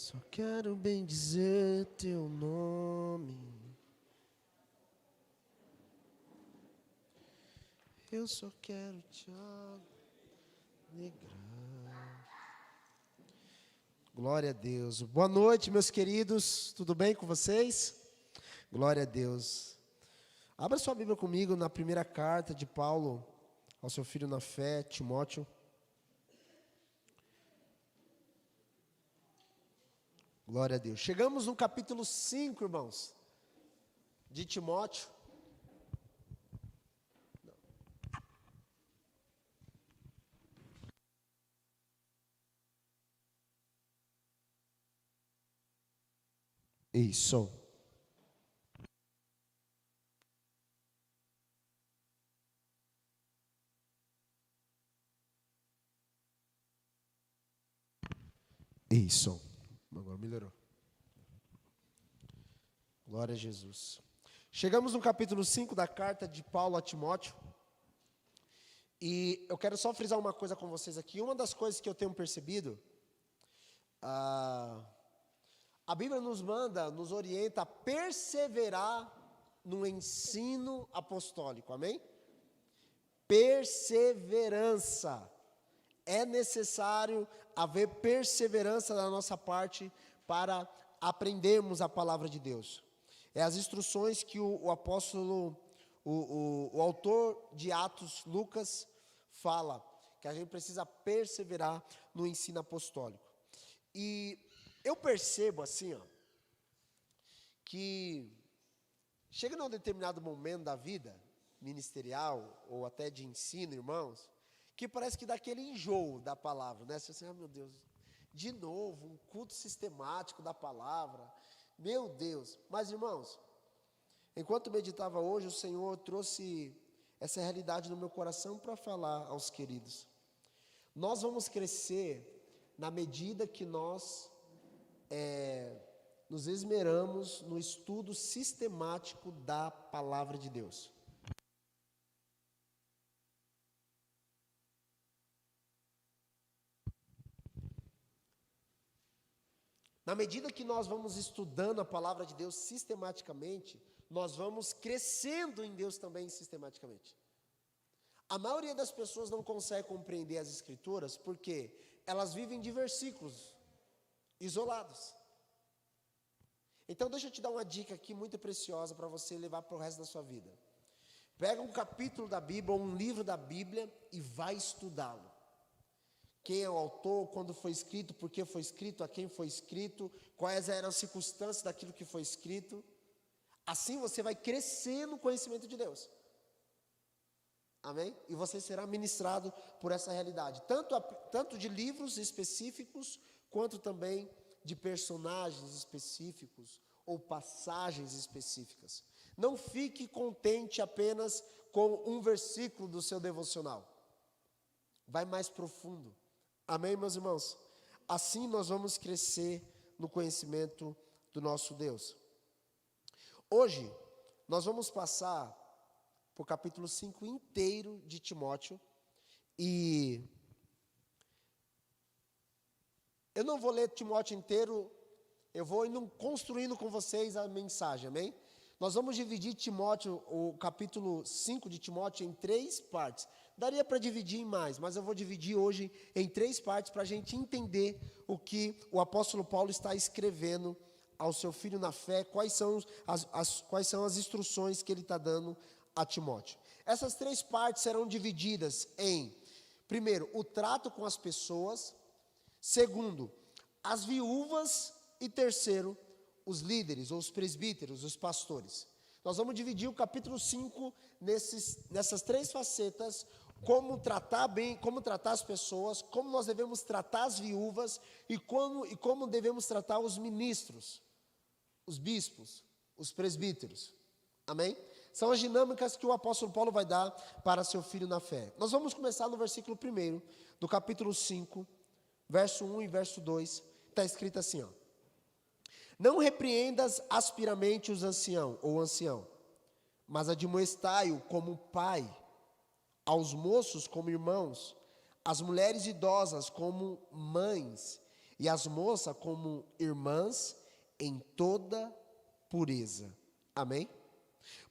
Só quero bem dizer teu nome. Eu só quero te alegrar. Glória a Deus. Boa noite, meus queridos. Tudo bem com vocês? Glória a Deus. Abra sua Bíblia comigo na primeira carta de Paulo ao seu filho na fé, Timóteo. Glória a Deus. Chegamos no capítulo 5, irmãos, de Timóteo. Isso. Isso. Agora melhorou. Glória a Jesus. Chegamos no capítulo 5 da carta de Paulo a Timóteo. E eu quero só frisar uma coisa com vocês aqui. Uma das coisas que eu tenho percebido, a Bíblia nos orienta a perseverar no ensino apostólico, amém? Perseverança. É necessário haver perseverança da nossa parte para aprendermos a palavra de Deus. É as instruções que o apóstolo, o autor de Atos, Lucas, fala, que a gente precisa perseverar no ensino apostólico. E eu percebo assim, que chega num determinado momento da vida, ministerial ou até de ensino, irmãos, que parece que dá aquele enjoo da palavra, né? Você assim, meu Deus, de novo, um culto sistemático da palavra, meu Deus. Mas, irmãos, enquanto meditava hoje, o Senhor trouxe essa realidade no meu coração para falar aos queridos. Nós vamos crescer na medida que nós nos esmeramos no estudo sistemático da palavra de Deus. Na medida que nós vamos estudando a palavra de Deus sistematicamente, nós vamos crescendo em Deus também sistematicamente. A maioria das pessoas não consegue compreender as Escrituras porque elas vivem de versículos isolados. Então deixa eu te dar uma dica aqui muito preciosa para você levar para o resto da sua vida. Pega um capítulo da Bíblia ou um livro da Bíblia e vai estudá-lo. Quem é o autor, quando foi escrito, por que foi escrito, a quem foi escrito, quais eram as circunstâncias daquilo que foi escrito. Assim você vai crescer no conhecimento de Deus. Amém? E você será ministrado por essa realidade. Tanto de livros específicos, quanto também de personagens específicos ou passagens específicas. Não fique contente apenas com um versículo do seu devocional. Vai mais profundo. Amém, meus irmãos? Assim nós vamos crescer no conhecimento do nosso Deus. Hoje, nós vamos passar por capítulo 5 inteiro de Timóteo. E eu não vou ler Timóteo inteiro, eu vou indo construindo com vocês a mensagem, amém? Nós vamos dividir Timóteo, o capítulo 5 de Timóteo, em 3 partes. Daria para dividir em mais, mas eu vou dividir hoje em 3 partes para a gente entender o que o apóstolo Paulo está escrevendo ao seu filho na fé, quais são as instruções que ele está dando a Timóteo. Essas 3 partes serão divididas em, primeiro, o trato com as pessoas, segundo, as viúvas e terceiro, os líderes, ou os presbíteros, os pastores. Nós vamos dividir o capítulo 5 nessas 3 facetas, como tratar bem, como tratar as pessoas, como nós devemos tratar as viúvas e como devemos tratar os ministros, os bispos, os presbíteros. Amém? São as dinâmicas que o apóstolo Paulo vai dar para seu filho na fé. Nós vamos começar no versículo 1 do capítulo 5, verso 1 e verso 2, está escrito assim, não repreendas asperamente os ancião, mas admoestai-o como pai, aos moços como irmãos, às mulheres idosas como mães, e as moças como irmãs em toda pureza. Amém?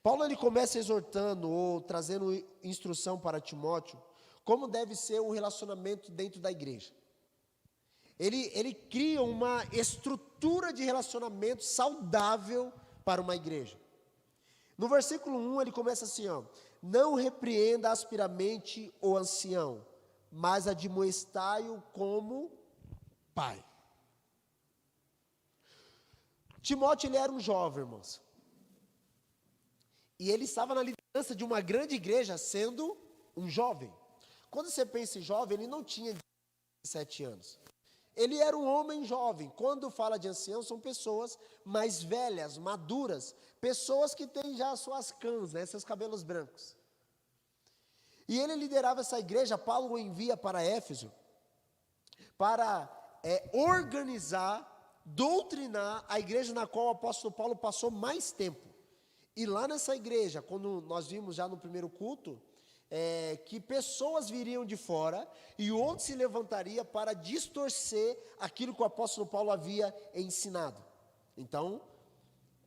Paulo ele começa exortando ou trazendo instrução para Timóteo como deve ser o relacionamento dentro da igreja. Ele cria uma estrutura de relacionamento saudável para uma igreja. No versículo 1 ele começa assim, ó: não repreenda asperamente o ancião, mas admoestai-o como pai. Timóteo ele era um jovem, irmãos. E ele estava na liderança de uma grande igreja sendo um jovem. Quando você pensa em jovem, ele não tinha 17 anos. Ele era um homem jovem. Quando fala de ancião, são pessoas mais velhas, maduras, pessoas que têm já suas cãs, né, seus cabelos brancos. E ele liderava essa igreja. Paulo o envia para Éfeso para organizar, doutrinar a igreja na qual o apóstolo Paulo passou mais tempo. E lá nessa igreja, quando nós vimos já no primeiro culto, que pessoas viriam de fora e outros se levantaria para distorcer aquilo que o apóstolo Paulo havia ensinado. Então,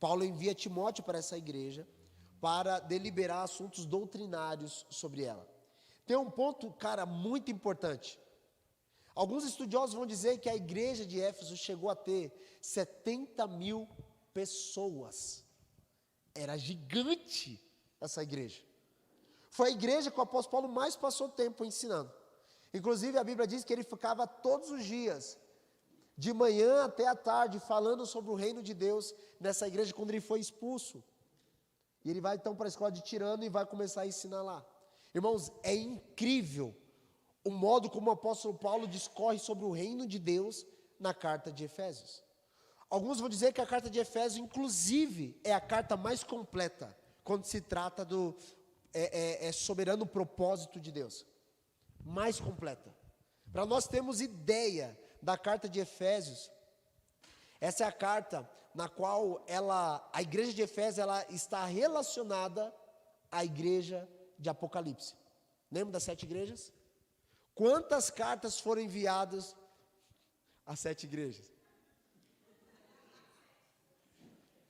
Paulo envia Timóteo para essa igreja para deliberar assuntos doutrinários sobre ela. Tem um ponto, cara, muito importante. Alguns estudiosos vão dizer que a igreja de Éfeso chegou a ter 70.000 pessoas. Era gigante essa igreja. Foi a igreja que o apóstolo Paulo mais passou tempo ensinando. Inclusive a Bíblia diz que ele ficava todos os dias, de manhã até à tarde, falando sobre o reino de Deus nessa igreja quando ele foi expulso. E ele vai então para a escola de Tirano e vai começar a ensinar lá. Irmãos, é incrível o modo como o apóstolo Paulo discorre sobre o reino de Deus na carta de Efésios. Alguns vão dizer que a carta de Efésios, inclusive, é a carta mais completa quando se trata do soberano propósito de Deus. Mais completa. Para nós termos ideia da carta de Efésios, essa é a carta na qual a igreja de Efésios ela está relacionada à igreja de Apocalipse. Lembra das 7 igrejas? Quantas cartas foram enviadas às 7 igrejas?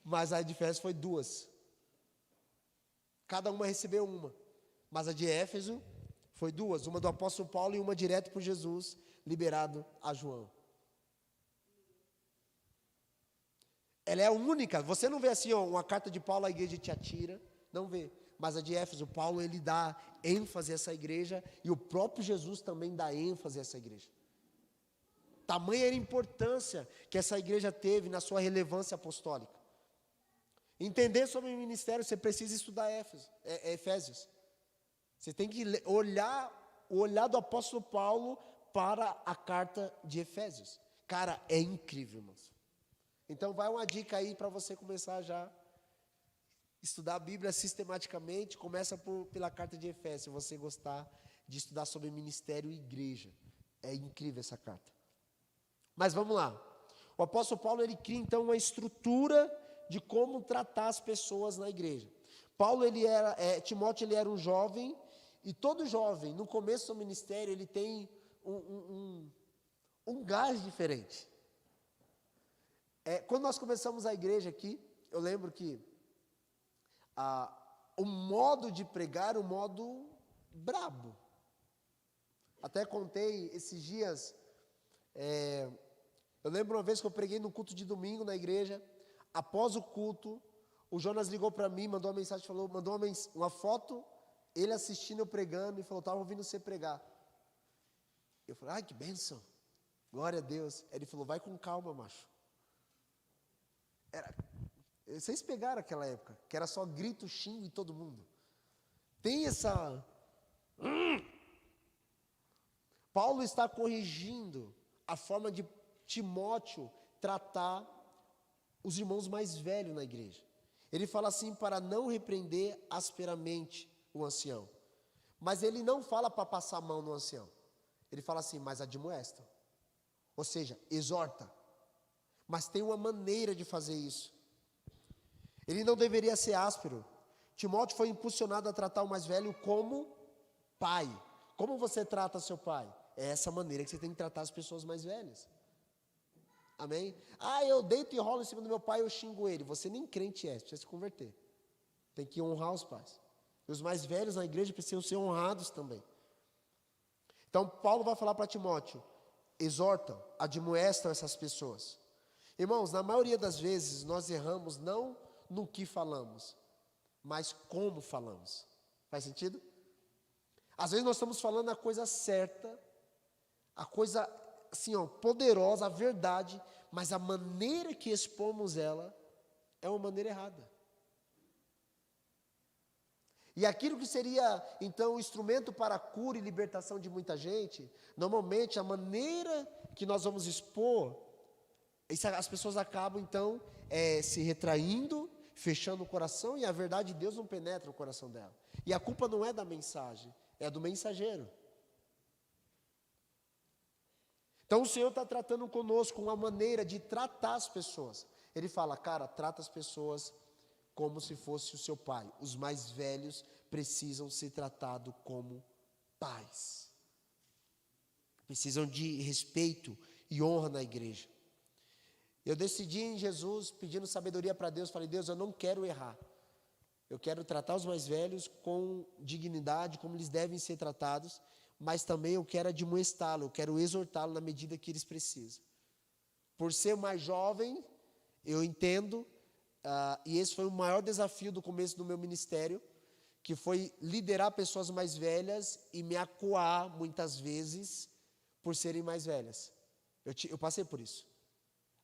Mas a de Efésios foi 2. Cada uma recebeu uma. Mas a de Éfeso foi 2. Uma do apóstolo Paulo e uma direto por Jesus, liberado a João. Ela é a única. Você não vê assim, ó, uma carta de Paulo à igreja de Tiatira. Não vê. Mas a de Éfeso, Paulo, ele dá ênfase a essa igreja. E o próprio Jesus também dá ênfase a essa igreja. Tamanha era a importância que essa igreja teve na sua relevância apostólica. Entender sobre o ministério, você precisa estudar Efésios. Você tem que olhar o olhar do apóstolo Paulo para a carta de Efésios. Cara, é incrível, irmãos. Então vai uma dica aí para você começar já estudar a Bíblia sistematicamente. Começa pela carta de Efésios, se você gostar de estudar sobre ministério e igreja. É incrível essa carta. Mas vamos lá. O apóstolo Paulo ele cria então uma estrutura de como tratar as pessoas na igreja. Timóteo ele era um jovem, e todo jovem, no começo do ministério, ele tem um gás diferente. Quando nós começamos a igreja aqui, eu lembro que o modo de pregar era um modo brabo. Até contei esses dias, eu lembro uma vez que eu preguei no culto de domingo na igreja. Após o culto, o Jonas ligou para mim, mandou uma mensagem, mandou uma foto, ele assistindo eu pregando, e falou, estava ouvindo você pregar. Eu falei, ai que bênção, glória a Deus. Ele falou, vai com calma, macho. Vocês pegaram aquela época, que era só grito, xingo em todo mundo. Tem essa... Paulo está corrigindo a forma de Timóteo tratar os irmãos mais velhos na igreja. Ele fala assim, para não repreender asperamente o ancião. Mas ele não fala para passar a mão no ancião. Ele fala assim, mas admoesta. Ou seja, exorta. Mas tem uma maneira de fazer isso. Ele não deveria ser áspero. Timóteo foi impulsionado a tratar o mais velho como pai. Como você trata seu pai? É essa maneira que você tem que tratar as pessoas mais velhas. Amém? Ah, eu deito e rolo em cima do meu pai, eu xingo ele. Você nem crente é, precisa se converter. Tem que honrar os pais. E os mais velhos na igreja precisam ser honrados também. Então, Paulo vai falar para Timóteo, exortam, admoestam essas pessoas. Irmãos, na maioria das vezes, nós erramos não no que falamos, mas como falamos. Faz sentido? Às vezes nós estamos falando a coisa certa, a coisa assim, ó, poderosa, a verdade, mas a maneira que expomos ela é uma maneira errada. E aquilo que seria, então, o instrumento para a cura e libertação de muita gente, normalmente a maneira que nós vamos expor, as pessoas acabam, então, se retraindo, fechando o coração, e a verdade de Deus não penetra o coração dela. E a culpa não é da mensagem, é do mensageiro. Então o Senhor está tratando conosco uma maneira de tratar as pessoas. Ele fala, cara, trata as pessoas como se fosse o seu pai. Os mais velhos precisam ser tratados como pais. Precisam de respeito e honra na igreja. Eu decidi em Jesus, pedindo sabedoria para Deus, falei, Deus, eu não quero errar. Eu quero tratar os mais velhos com dignidade, como eles devem ser tratados, mas também eu quero admoestá-lo, eu quero exortá-lo na medida que eles precisam. Por ser mais jovem, eu entendo, e esse foi o maior desafio do começo do meu ministério, que foi liderar pessoas mais velhas e me acuar, muitas vezes, por serem mais velhas. Eu passei por isso.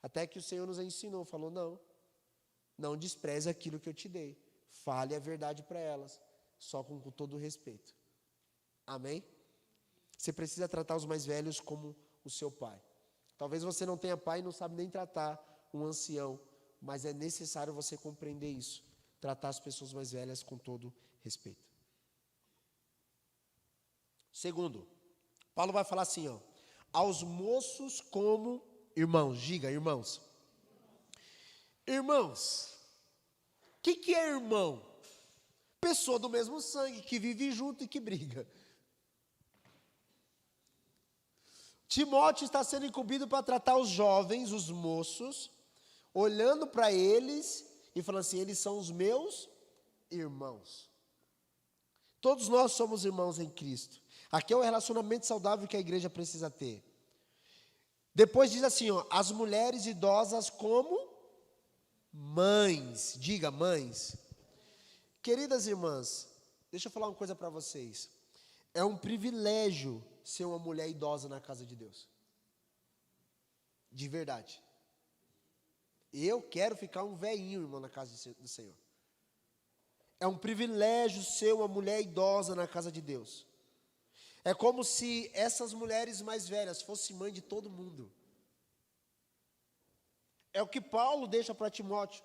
Até que o Senhor nos ensinou, falou, não despreze aquilo que eu te dei. Fale a verdade para elas, só com todo o respeito. Amém? Você precisa tratar os mais velhos como o seu pai. Talvez você não tenha pai e não sabe nem tratar um ancião, mas é necessário você compreender isso. Tratar as pessoas mais velhas com todo respeito. Segundo, Paulo vai falar assim, ó, aos moços como irmãos. Diga, irmãos. Irmãos. O que é irmão? Pessoa do mesmo sangue, que vive junto e que briga. Timóteo está sendo incumbido para tratar os jovens, os moços, olhando para eles e falando assim, eles são os meus irmãos. Todos nós somos irmãos em Cristo. Aqui é o relacionamento saudável que a igreja precisa ter. Depois diz assim, ó, as mulheres idosas como mães. Diga, mães. Queridas irmãs, deixa eu falar uma coisa para vocês. É um privilégio ser uma mulher idosa na casa de Deus. De verdade. Eu quero ficar um velhinho, irmão, na casa do Senhor. É um privilégio ser uma mulher idosa na casa de Deus. É como se essas mulheres mais velhas fossem mãe de todo mundo. É o que Paulo deixa para Timóteo.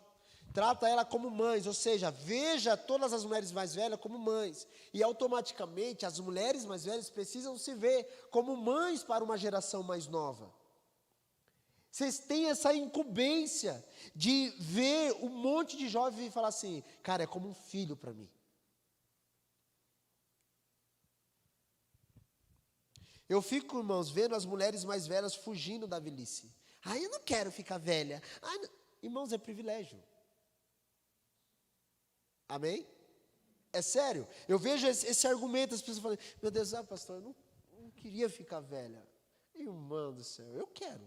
Trata ela como mães, ou seja, veja todas as mulheres mais velhas como mães. E automaticamente as mulheres mais velhas precisam se ver como mães para uma geração mais nova. Vocês têm essa incumbência de ver um monte de jovens e falar assim, cara, é como um filho para mim. Eu fico, irmãos, vendo as mulheres mais velhas fugindo da velhice. Eu não quero ficar velha. Irmãos, é privilégio. Amém? É sério. Eu vejo esse argumento, as pessoas falam, meu Deus, pastor, eu não queria ficar velha. Irmão do céu, eu quero.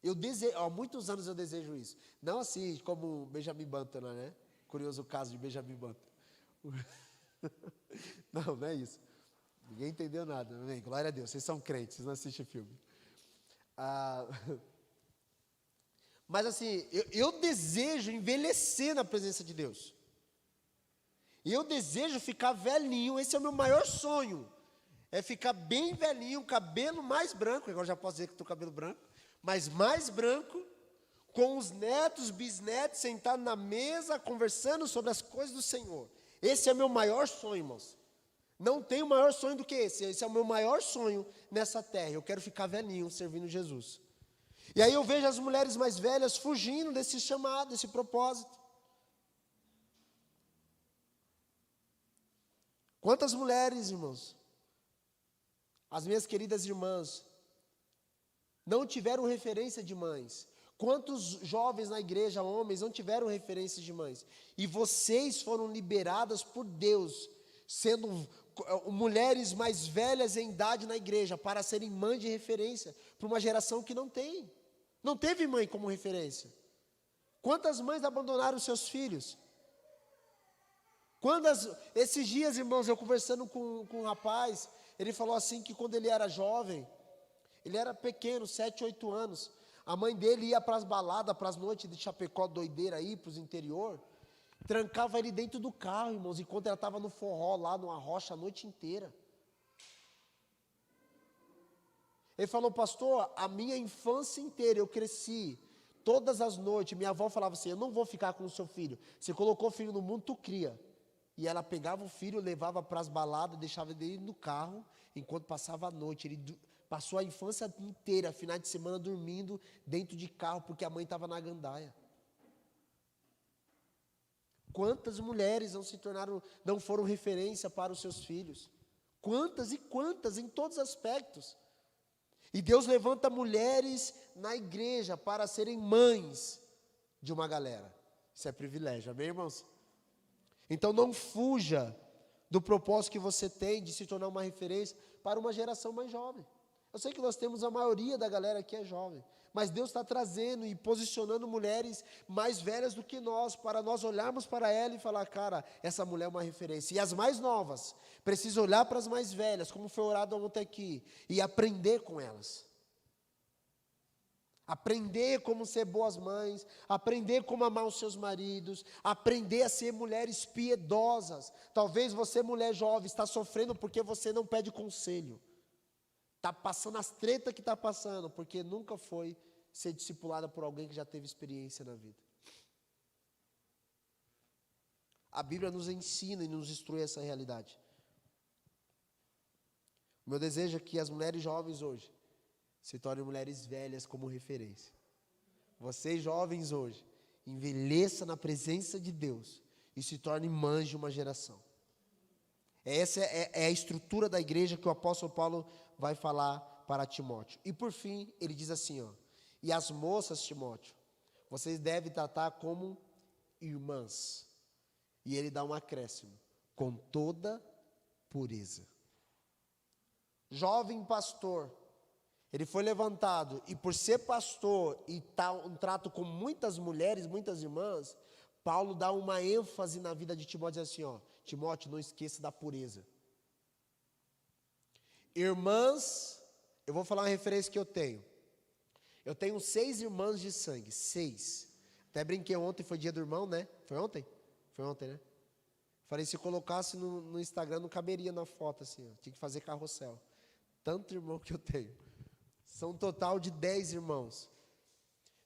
Eu desejo, há muitos anos eu desejo isso. Não assim como Benjamin Button, né? Curioso caso de Benjamin Button. Não é isso. Ninguém entendeu nada, amém? Glória a Deus, vocês são crentes, vocês não assistem filme. Mas assim, eu desejo envelhecer na presença de Deus. E eu desejo ficar velhinho, esse é o meu maior sonho. É ficar bem velhinho, cabelo mais branco, agora já posso dizer que estou com cabelo branco, mas mais branco, com os netos, bisnetos, sentados na mesa, conversando sobre as coisas do Senhor. Esse é o meu maior sonho, irmãos. Não tenho maior sonho do que esse é o meu maior sonho nessa terra. Eu quero ficar velhinho servindo Jesus. E aí eu vejo as mulheres mais velhas fugindo desse chamado, desse propósito. Quantas mulheres, irmãos? As minhas queridas irmãs, não tiveram referência de mães? Quantos jovens na igreja, homens, não tiveram referência de mães? E vocês foram liberadas por Deus, sendo mulheres mais velhas em idade na igreja, para serem mães de referência, para uma geração que não tem. Não teve mãe como referência. Quantas mães abandonaram seus filhos? Esses dias, irmãos, eu conversando com um rapaz, ele falou assim que quando ele era jovem, ele era pequeno, 7, 8 anos, a mãe dele ia para as baladas, para as noites de Chapecó, doideira aí, para os interior, trancava ele dentro do carro, irmãos, enquanto ela estava no forró, lá numa rocha, a noite inteira. Ele falou, pastor, a minha infância inteira, eu cresci, todas as noites, minha avó falava assim, eu não vou ficar com o seu filho, você colocou o filho no mundo, tu cria. E ela pegava o filho, levava para as baladas, deixava ele no carro, enquanto passava a noite. Ele passou a infância inteira, final de semana, dormindo dentro de carro, porque a mãe estava na gandaia. Quantas mulheres não foram referência para os seus filhos? Quantas e quantas, em todos os aspectos. E Deus levanta mulheres na igreja para serem mães de uma galera. Isso é privilégio, amém, irmãos? Então não fuja do propósito que você tem de se tornar uma referência para uma geração mais jovem. Eu sei que nós temos a maioria da galera que é jovem, mas Deus está trazendo e posicionando mulheres mais velhas do que nós, para nós olharmos para ela e falar, cara, essa mulher é uma referência. E as mais novas, precisam olhar para as mais velhas, como foi orado ontem aqui, e aprender com elas. Aprender como ser boas mães, aprender como amar os seus maridos, aprender a ser mulheres piedosas. Talvez você, mulher jovem, está sofrendo porque você não pede conselho. Está passando as tretas que está passando, porque nunca foi ser discipulada por alguém que já teve experiência na vida. A Bíblia nos ensina e nos instrui essa realidade. O meu desejo é que as mulheres jovens hoje se tornem mulheres velhas como referência. Vocês jovens hoje, envelheça na presença de Deus e se tornem mães de uma geração. Essa é a estrutura da igreja que o apóstolo Paulo vai falar para Timóteo. E por fim, ele diz assim, e as moças, Timóteo, vocês devem tratar como irmãs. E ele dá um acréscimo, com toda pureza. Jovem pastor, ele foi levantado, e por ser pastor e um trato com muitas mulheres, muitas irmãs, Paulo dá uma ênfase na vida de Timóteo, diz assim, Timóteo, não esqueça da pureza. Irmãs, eu vou falar uma referência que eu tenho. Eu tenho 6 irmãs de sangue, 6. Até brinquei ontem, foi dia do irmão, né? Foi ontem? Foi ontem, né? Falei, se colocasse no Instagram, não caberia na foto, assim, tinha que fazer carrossel. Tanto irmão que eu tenho. São um total de 10 irmãos.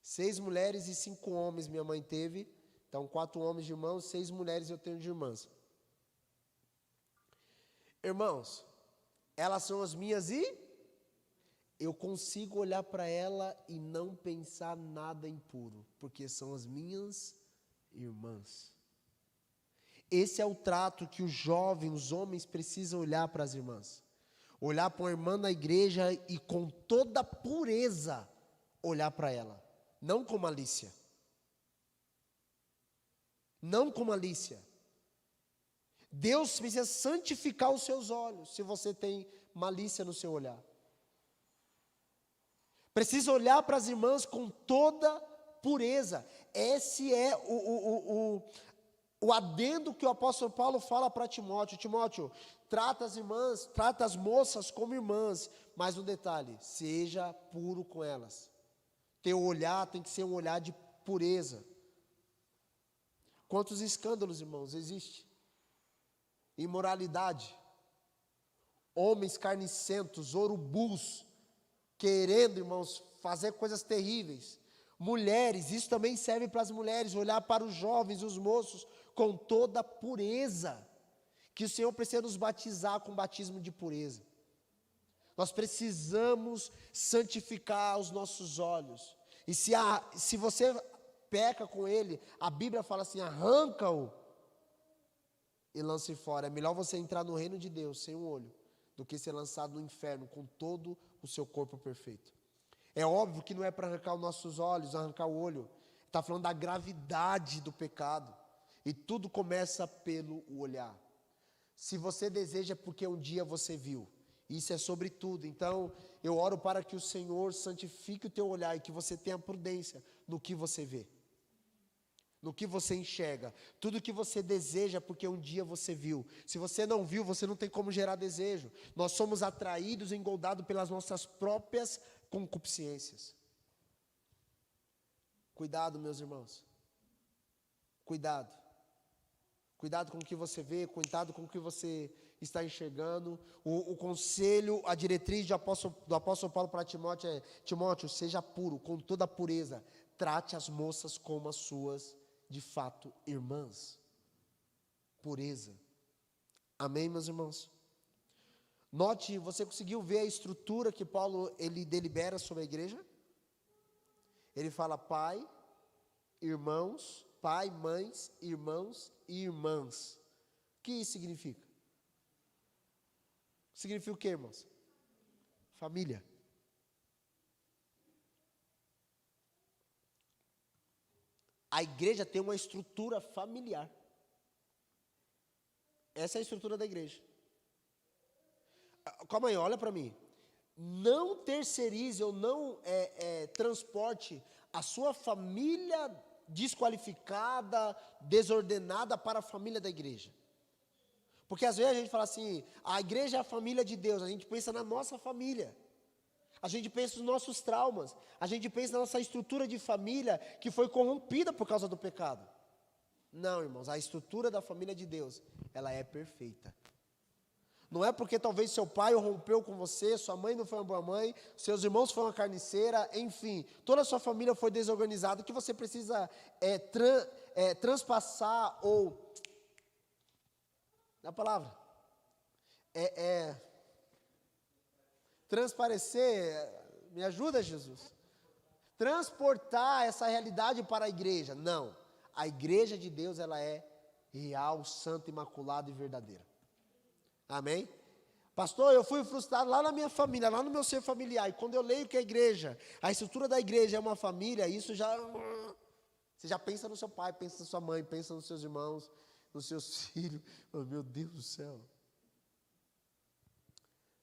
6 mulheres e 5 homens minha mãe teve. Então, 4 homens de irmãos, 6 mulheres eu tenho de irmãs. Irmãos, elas são as minhas e eu consigo olhar para ela e não pensar nada impuro, porque são as minhas irmãs. Esse é o trato que os jovens, os homens precisam olhar para as irmãs. Olhar para uma irmã na igreja e com toda pureza olhar para ela. Não com malícia. Não com malícia. Deus precisa santificar os seus olhos, se você tem malícia no seu olhar. Precisa olhar para as irmãs com toda pureza. Esse é o adendo que o apóstolo Paulo fala para Timóteo. Timóteo, trata as irmãs, trata as moças como irmãs, mas um detalhe, seja puro com elas. Teu olhar tem que ser um olhar de pureza. Quantos escândalos, irmãos, existe? Imoralidade, homens carnicentos, urubus, querendo, irmãos, fazer coisas terríveis. Mulheres, isso também serve para as mulheres, olhar para os jovens, os moços, com toda pureza, que o Senhor precisa nos batizar com batismo de pureza. Nós precisamos santificar os nossos olhos, e se você peca com ele, a Bíblia fala assim, arranca-o, e lance fora. É melhor você entrar no reino de Deus sem um olho, do que ser lançado no inferno com todo o seu corpo perfeito. É óbvio que não é para arrancar os nossos olhos, arrancar o olho. Está falando da gravidade do pecado. E tudo começa pelo olhar. Se você deseja, é porque um dia você viu. Isso é sobre tudo. Então, eu oro para que o Senhor santifique o teu olhar e que você tenha prudência no que você vê, no que você enxerga. Tudo que você deseja, é porque um dia você viu. Se você não viu, você não tem como gerar desejo. Nós somos atraídos e engoldados pelas nossas próprias concupiscências. Cuidado, meus irmãos. Cuidado. Cuidado com o que você vê, cuidado com o que você está enxergando. O conselho, a diretriz do apóstolo Paulo para Timóteo é: Timóteo, seja puro, com toda a pureza. Trate as moças como as suas, de fato, irmãs. Pureza. Amém, meus irmãos? Note, você conseguiu ver a estrutura que Paulo ele delibera sobre a igreja? Ele fala pai, irmãos, pai, mães, irmãos e irmãs. O que isso significa? Significa o que, irmãos? Família. A igreja tem uma estrutura familiar. Essa é a estrutura da igreja. Calma aí, olha para mim. Não terceirize ou não transporte a sua família desqualificada, desordenada para a família da igreja. Porque às vezes a gente fala assim, a igreja é a família de Deus, a gente pensa na nossa família. A gente pensa nos nossos traumas, a gente pensa na nossa estrutura de família que foi corrompida por causa do pecado. Não, irmãos, a estrutura da família de Deus, ela é perfeita. Não é porque talvez seu pai rompeu com você, sua mãe não foi uma boa mãe, seus irmãos foram uma carniceira, enfim, toda a sua família foi desorganizada, que você precisa transpassar ou, na palavra, transparecer, me ajuda, Jesus, transportar essa realidade para a igreja. Não, a igreja de Deus, ela é real, santa, imaculada e verdadeira. Amém? Pastor, eu fui frustrado lá na minha família, lá no meu ser familiar, e quando eu leio que a igreja, a estrutura da igreja é uma família, isso já, você já pensa no seu pai, pensa na sua mãe, pensa nos seus irmãos, nos seus filhos. Oh, meu Deus do céu.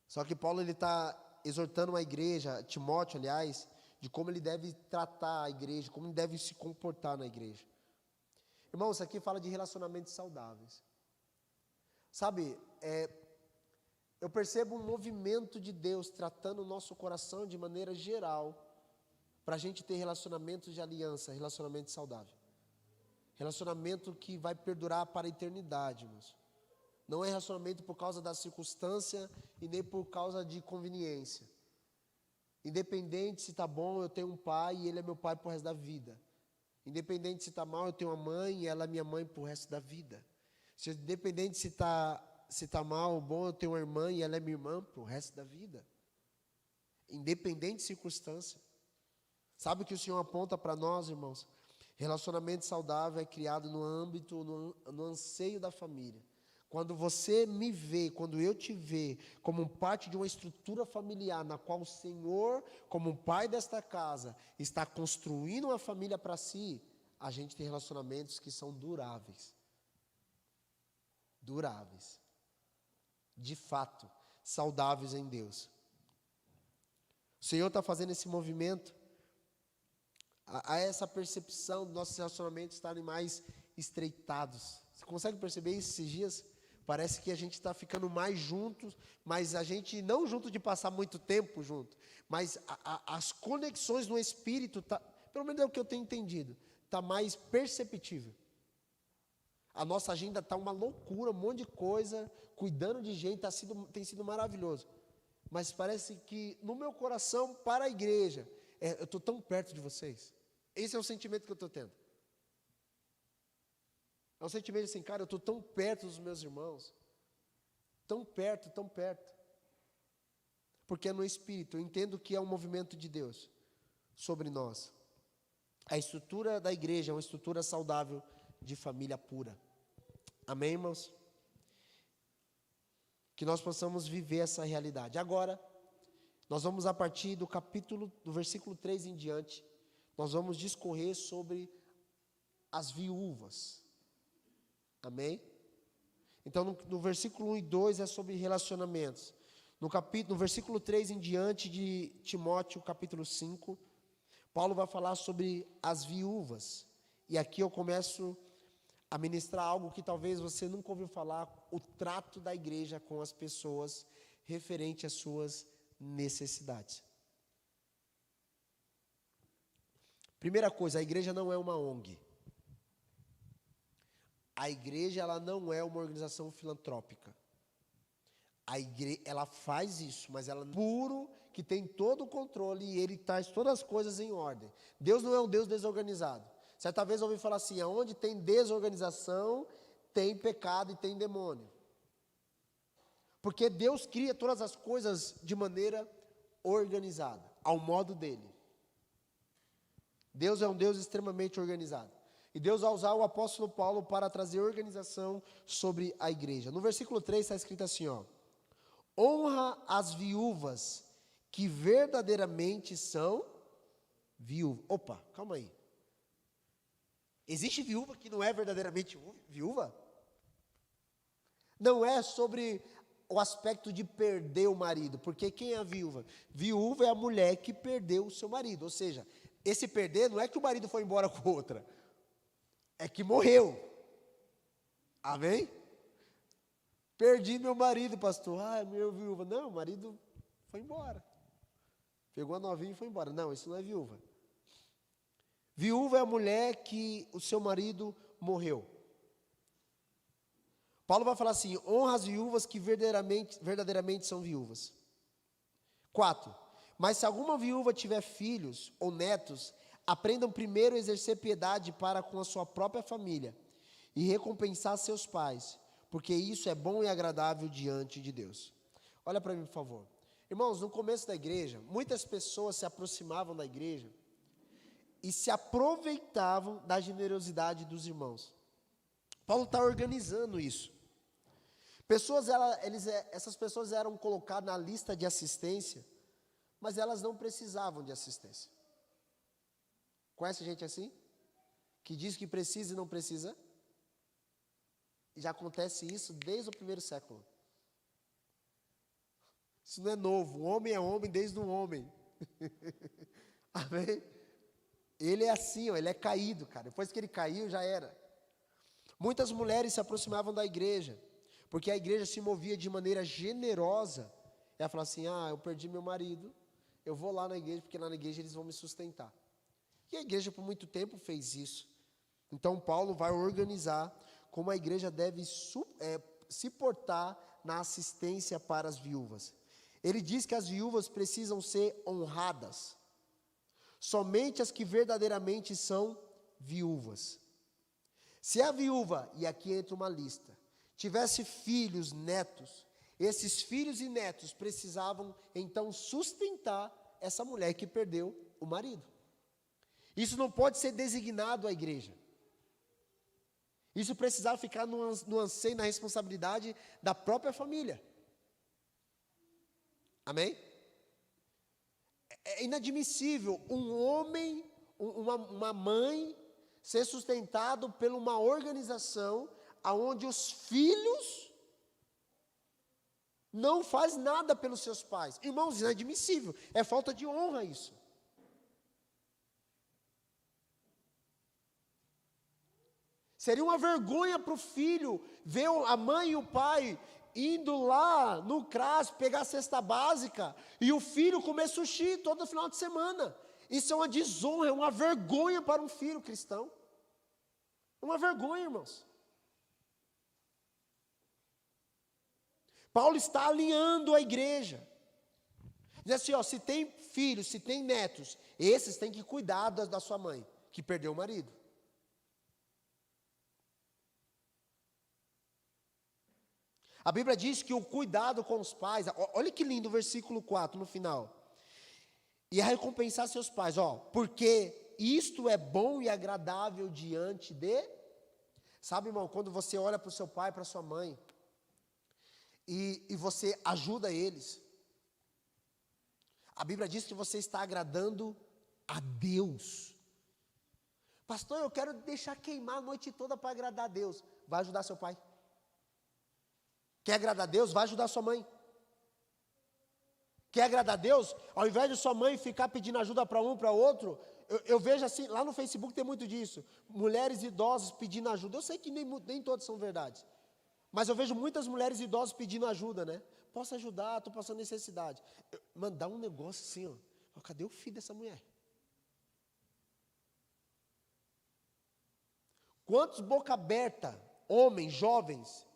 Só que Paulo, ele está exortando a igreja, Timóteo, aliás, de como ele deve tratar a igreja, como ele deve se comportar na igreja. Irmãos, isso aqui fala de relacionamentos saudáveis. Sabe, eu percebo um movimento de Deus tratando o nosso coração de maneira geral, para a gente ter relacionamentos de aliança, relacionamento saudável. Relacionamento que vai perdurar para a eternidade, irmãos. Não é relacionamento por causa da circunstância e nem por causa de conveniência. Independente se está bom, eu tenho um pai e ele é meu pai para o resto da vida. Independente se está mal, eu tenho uma mãe e ela é minha mãe para o resto da vida. Independente se está mal ou bom, eu tenho uma irmã e ela é minha irmã para o resto da vida. Independente de circunstância. Sabe o que o Senhor aponta para nós, irmãos? Relacionamento saudável é criado no âmbito, no anseio da família. Quando você me vê, quando eu te vê como parte de uma estrutura familiar, na qual o Senhor, como pai desta casa, está construindo uma família para si, a gente tem relacionamentos que são duráveis. Duráveis. De fato, saudáveis em Deus. O Senhor está fazendo esse movimento, a essa percepção dos nossos relacionamentos estarem mais estreitados. Você consegue perceber isso esses dias? Parece que a gente está ficando mais juntos, mas a gente não junto de passar muito tempo junto, mas as conexões no espírito, pelo menos é o que eu tenho entendido, está mais perceptível. A nossa agenda está uma loucura, um monte de coisa, cuidando de gente, tem sido maravilhoso. Mas parece que no meu coração, para a igreja, eu estou tão perto de vocês. Esse é o sentimento que eu estou tendo. É um sentimento assim, cara, eu estou tão perto dos meus irmãos. Tão perto, tão perto. Porque é no Espírito, eu entendo que é um movimento de Deus sobre nós. A estrutura da igreja é uma estrutura saudável de família pura. Amém, irmãos? Que nós possamos viver essa realidade. Agora, Nós vamos, a partir do versículo 3 em diante, nós vamos discorrer sobre as viúvas. Amém? Então, no versículo 1 e 2 é sobre relacionamentos. No versículo 3 em diante de Timóteo, capítulo 5, Paulo vai falar sobre as viúvas. E aqui eu começo a ministrar algo que talvez você nunca ouviu falar, o trato da igreja com as pessoas referente às suas necessidades. Primeira coisa, a igreja não é uma ONG. A igreja, ela não é uma organização filantrópica. A igreja, ela faz isso, mas ela é puro, que tem todo o controle e ele traz todas as coisas em ordem. Deus não é um Deus desorganizado. Certa vez eu ouvi falar assim, aonde tem desorganização, tem pecado e tem demônio. Porque Deus cria todas as coisas de maneira organizada, ao modo dele. Deus é um Deus extremamente organizado. E Deus vai usar o apóstolo Paulo para trazer organização sobre a igreja. No versículo 3 está escrito assim, ó: honra as viúvas que verdadeiramente são viúvas. Opa, calma aí. Existe viúva que não é verdadeiramente viúva? Não é sobre o aspecto de perder o marido, porque quem é a viúva? Viúva é a mulher que perdeu o seu marido, ou seja, esse perder não é que o marido foi embora com outra, é que morreu. Amém? Perdi meu marido, pastor. Ah, meu viúva. Não, o marido foi embora. Pegou a novinha e foi embora. Não, isso não é viúva. Viúva é a mulher que o seu marido morreu. Paulo vai falar assim, honra as viúvas que verdadeiramente são viúvas. 4. Mas se alguma viúva tiver filhos ou netos, aprendam primeiro a exercer piedade para com a sua própria família e recompensar seus pais, porque isso é bom e agradável diante de Deus. Olha para mim, por favor. Irmãos, no começo da igreja, muitas pessoas se aproximavam da igreja e se aproveitavam da generosidade dos irmãos. Paulo está organizando isso. Essas pessoas eram colocadas na lista de assistência, mas elas não precisavam de assistência. Conhece gente assim? Que diz que precisa e não precisa? Já acontece isso desde o primeiro século. Isso não é novo. O homem é homem desde o homem. Amém? Ele é assim, ó, ele é caído, cara. Depois que ele caiu, já era. Muitas mulheres se aproximavam da igreja, porque a igreja se movia de maneira generosa. Ela falava assim, eu perdi meu marido, eu vou lá na igreja, porque lá na igreja eles vão me sustentar. E a igreja por muito tempo fez isso. Então Paulo vai organizar como a igreja deve se portar na assistência para as viúvas. Ele diz que as viúvas precisam ser honradas. Somente as que verdadeiramente são viúvas. Se a viúva, e aqui entra uma lista, tivesse filhos, netos, esses filhos e netos precisavam então sustentar essa mulher que perdeu o marido. Isso não pode ser designado à igreja. Isso precisava ficar no anseio, na responsabilidade da própria família. Amém? É inadmissível um homem, uma mãe, ser sustentado por uma organização onde os filhos não fazem nada pelos seus pais. Irmãos, inadmissível. É falta de honra isso. Seria uma vergonha para o filho ver a mãe e o pai indo lá no CRAS pegar a cesta básica e o filho comer sushi todo final de semana. Isso é uma desonra, é uma vergonha para um filho cristão. Uma vergonha, irmãos. Paulo está alinhando a igreja. Diz assim, se tem filhos, se tem netos, esses têm que cuidar da sua mãe, que perdeu o marido. A Bíblia diz que o cuidado com os pais, olha que lindo o versículo 4 no final. E a recompensar seus pais, porque isto é bom e agradável diante de... Sabe, irmão, quando você olha para o seu pai, para a sua mãe, e você ajuda eles, A Bíblia diz que você está agradando a Deus. Pastor, eu quero deixar queimar a noite toda para agradar a Deus. Vai ajudar seu pai. Quer agradar a Deus? Vai ajudar sua mãe. Quer agradar a Deus? Ao invés de sua mãe ficar pedindo ajuda para um, para outro, eu vejo assim, lá no Facebook tem muito disso. Mulheres idosas pedindo ajuda. Eu sei que nem todas são verdades. Mas eu vejo muitas mulheres idosas pedindo ajuda, né? Posso ajudar, estou passando necessidade. Mandar um negócio assim, ó. Cadê o filho dessa mulher? Quantos boca aberta, homens, jovens,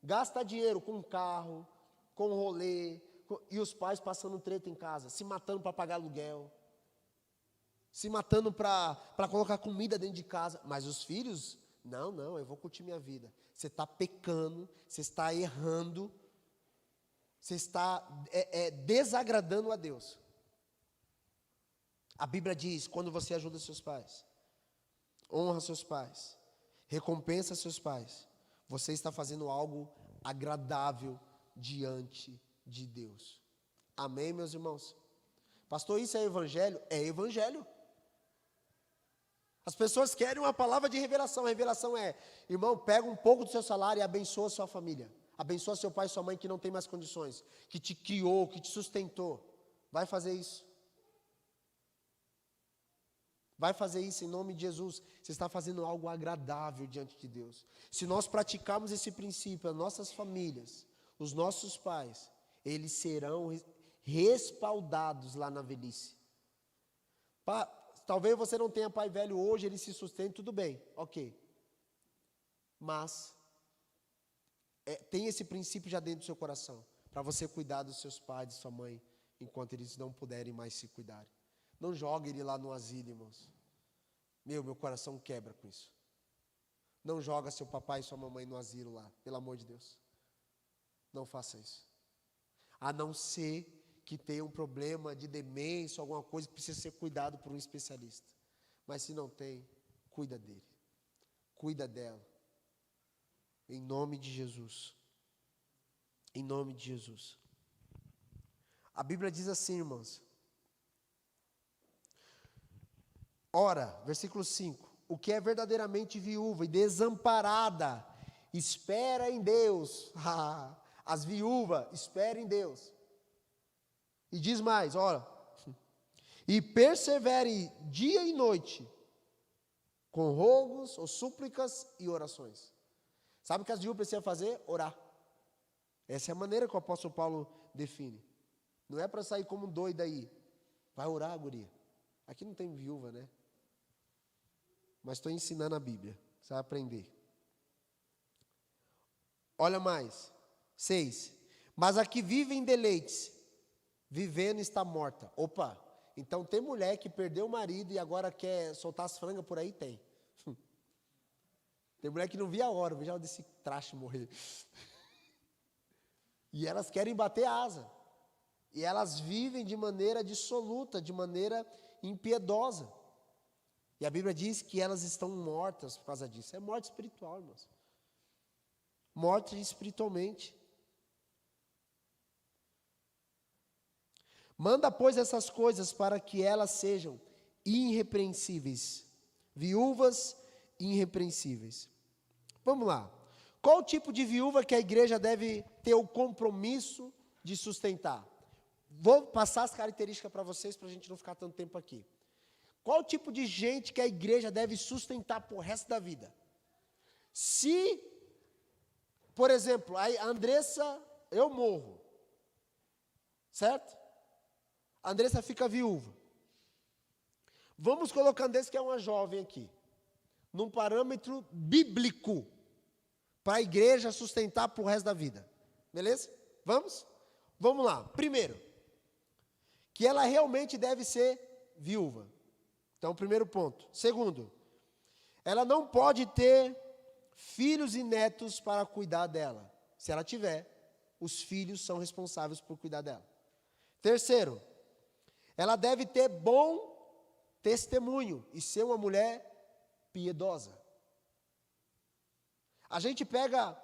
gasta dinheiro com carro, com rolê, e os pais passando treta em casa, se matando para pagar aluguel, se matando para colocar comida dentro de casa, mas os filhos, não, eu vou curtir minha vida. Você está pecando, você está errando, você está desagradando a Deus. A Bíblia diz, quando você ajuda seus pais, honra seus pais, recompensa seus pais, você está fazendo algo agradável diante de Deus. Amém, meus irmãos? Pastor, isso é evangelho? É evangelho. As pessoas querem uma palavra de revelação. A revelação é, irmão, pega um pouco do seu salário e abençoa a sua família. Abençoa seu pai e sua mãe que não tem mais condições, que te criou, que te sustentou. Vai fazer isso. Vai fazer isso em nome de Jesus. Você está fazendo algo agradável diante de Deus. Se nós praticarmos esse princípio, as nossas famílias, os nossos pais, eles serão respaldados lá na velhice. Talvez você não tenha pai velho hoje, ele se sustente, tudo bem, ok. Mas, tem esse princípio já dentro do seu coração, para você cuidar dos seus pais, de sua mãe, enquanto eles não puderem mais se cuidarem. Não jogue ele lá no asilo, irmãos. Meu coração quebra com isso. Não joga seu papai e sua mamãe no asilo lá, pelo amor de Deus. Não faça isso. A não ser que tenha um problema de demência, alguma coisa que precisa ser cuidado por um especialista. Mas se não tem, cuida dele. Cuida dela. Em nome de Jesus. Em nome de Jesus. A Bíblia diz assim, irmãos. Ora, versículo 5. O que é verdadeiramente viúva e desamparada, espera em Deus. As viúvas, esperem em Deus. E diz mais, ora. E persevere dia e noite, com rogos ou súplicas e orações. Sabe o que as viúvas precisam fazer? Orar. Essa é a maneira que o apóstolo Paulo define. Não é para sair como doido aí. Vai orar, guria. Aqui não tem viúva, né? Mas estou ensinando a Bíblia. Você vai aprender. Olha mais. 6. Mas a que vive em deleites, vivendo está morta. Opa, então tem mulher que perdeu o marido e agora quer soltar as frangas por aí? Tem. Tem mulher que não via a hora, veja desse traste morrer. E elas querem bater asa. E elas vivem de maneira dissoluta, de maneira impiedosa. E a Bíblia diz que elas estão mortas por causa disso. É morte espiritual, irmãos. Morte espiritualmente. Manda, pois, essas coisas para que elas sejam irrepreensíveis. Viúvas irrepreensíveis. Vamos lá. Qual o tipo de viúva que a igreja deve ter o compromisso de sustentar? Vou passar as características para vocês, para a gente não ficar tanto tempo aqui. Qual o tipo de gente que a igreja deve sustentar por resto da vida? Se, por exemplo, a Andressa, eu morro, certo? A Andressa fica viúva. Vamos colocar a Andressa, que é uma jovem aqui, num parâmetro bíblico, para a igreja sustentar por resto da vida. Beleza? Vamos? Vamos lá. Primeiro, que ela realmente deve ser viúva. Então, primeiro ponto. Segundo, ela não pode ter filhos e netos para cuidar dela. Se ela tiver, os filhos são responsáveis por cuidar dela. Terceiro, ela deve ter bom testemunho e ser uma mulher piedosa. A gente pega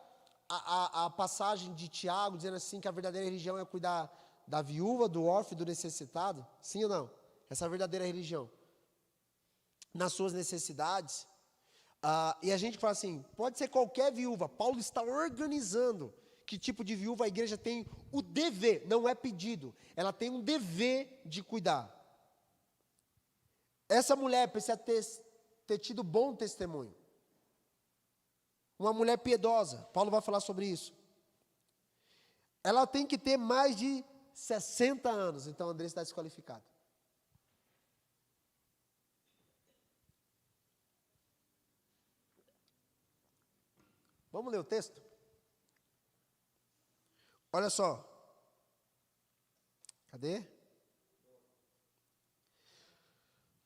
a passagem de Tiago, dizendo assim que a verdadeira religião é cuidar da viúva, do órfão e do necessitado? Sim ou não? Essa é a verdadeira religião. Nas suas necessidades. E a gente fala assim, pode ser qualquer viúva. Paulo está organizando que tipo de viúva a igreja tem o dever, não é pedido. Ela tem um dever de cuidar. Essa mulher precisa ter tido bom testemunho. Uma mulher piedosa. Paulo vai falar sobre isso. Ela tem que ter mais de 60 anos. Então, André está desqualificado. Vamos ler o texto? Olha só. Cadê?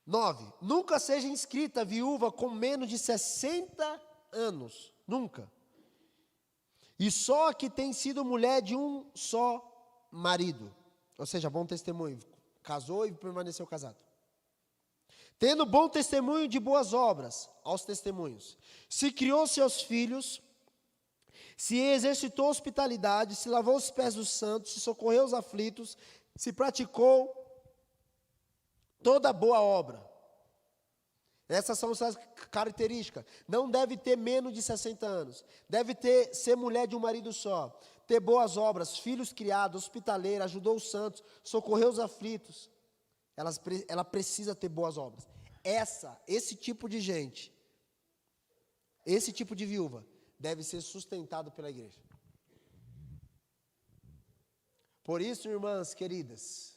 9. Nunca seja inscrita viúva com menos de 60 anos. Nunca. E só que tem sido mulher de um só marido. Ou seja, bom testemunho. Casou e permaneceu casado. Tendo bom testemunho de boas obras aos testemunhos. Se criou seus filhos, se exercitou hospitalidade, se lavou os pés dos santos, se socorreu os aflitos, se praticou toda boa obra. Essas são as características. Não deve ter menos de 60 anos. Deve ser mulher de um marido só. Ter boas obras, filhos criados, hospitaleira, ajudou os santos, socorreu os aflitos. Ela precisa ter boas obras. Esse tipo de gente, esse tipo de viúva, deve ser sustentado pela igreja. Por isso, irmãs queridas,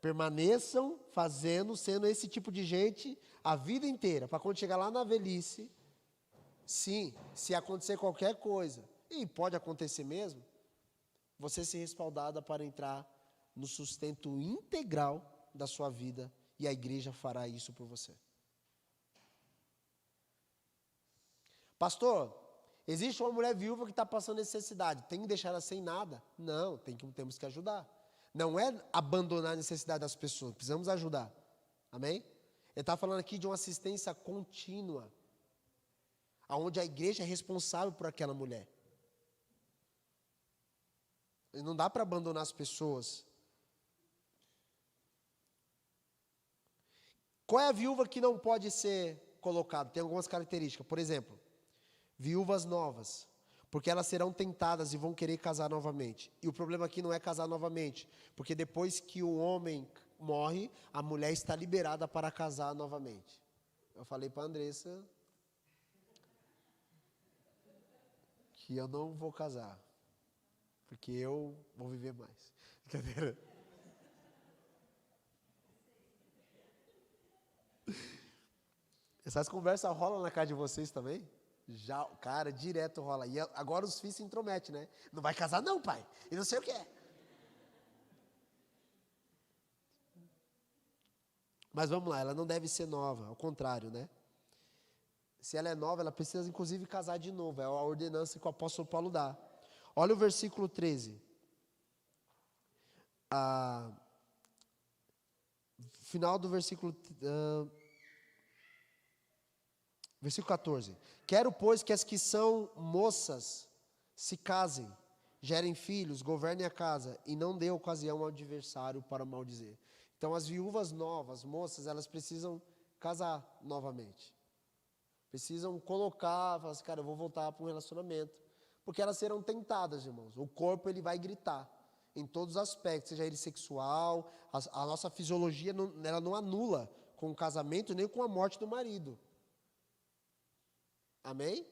permaneçam sendo esse tipo de gente a vida inteira, para quando chegar lá na velhice, sim, se acontecer qualquer coisa, e pode acontecer mesmo, você ser respaldada para entrar no sustento integral da sua vida, e a igreja fará isso por você. Pastor, existe uma mulher viúva que está passando necessidade, tem que deixar ela sem nada? Não, temos que ajudar. Não é abandonar a necessidade das pessoas, precisamos ajudar. Amém? Ele está falando aqui de uma assistência contínua, onde a igreja é responsável por aquela mulher. E não dá para abandonar as pessoas. Qual é a viúva que não pode ser colocada? Tem algumas características. Por exemplo, viúvas novas, porque elas serão tentadas e vão querer casar novamente. E o problema aqui não é casar novamente, porque depois que o homem morre, a mulher está liberada para casar novamente. Eu falei para a Andressa que eu não vou casar, porque eu vou viver mais. Brincadeira. Essas conversas rolam na casa de vocês também? Já, cara, direto rola. E agora os filhos se intrometem, né? Não vai casar não, pai. E não sei o que é. Mas vamos lá, ela não deve ser nova, ao contrário, né? Se ela é nova, ela precisa inclusive casar de novo. É a ordenança que o apóstolo Paulo dá. Olha o versículo 13. Final do versículo... Versículo 14. Quero, pois, que as que são moças se casem, gerem filhos, governem a casa, e não dê ocasião ao adversário para maldizer. Então, as viúvas novas, moças, elas precisam casar novamente. Precisam colocar, falar assim, cara, eu vou voltar para um relacionamento. Porque elas serão tentadas, irmãos. O corpo, ele vai gritar, em todos os aspectos, seja ele sexual, a nossa fisiologia, ela não anula com o casamento, nem com a morte do marido. Amém?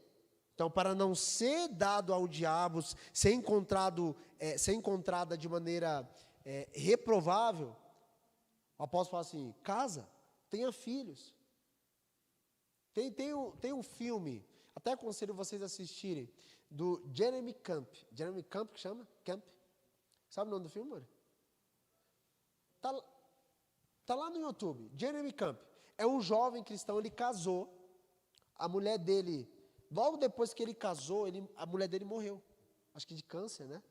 Então, para não ser dado ao diabo, ser encontrada de maneira reprovável, o apóstolo fala assim, casa, tenha filhos. Tem um filme, até aconselho vocês a assistirem, do Jeremy Camp. Jeremy Camp, que chama? Camp. Sabe o nome do filme, amor? Tá lá no YouTube, Jeremy Camp. É um jovem cristão, ele casou. A mulher dele, logo depois que ele casou, a mulher dele morreu. Acho que de câncer, né?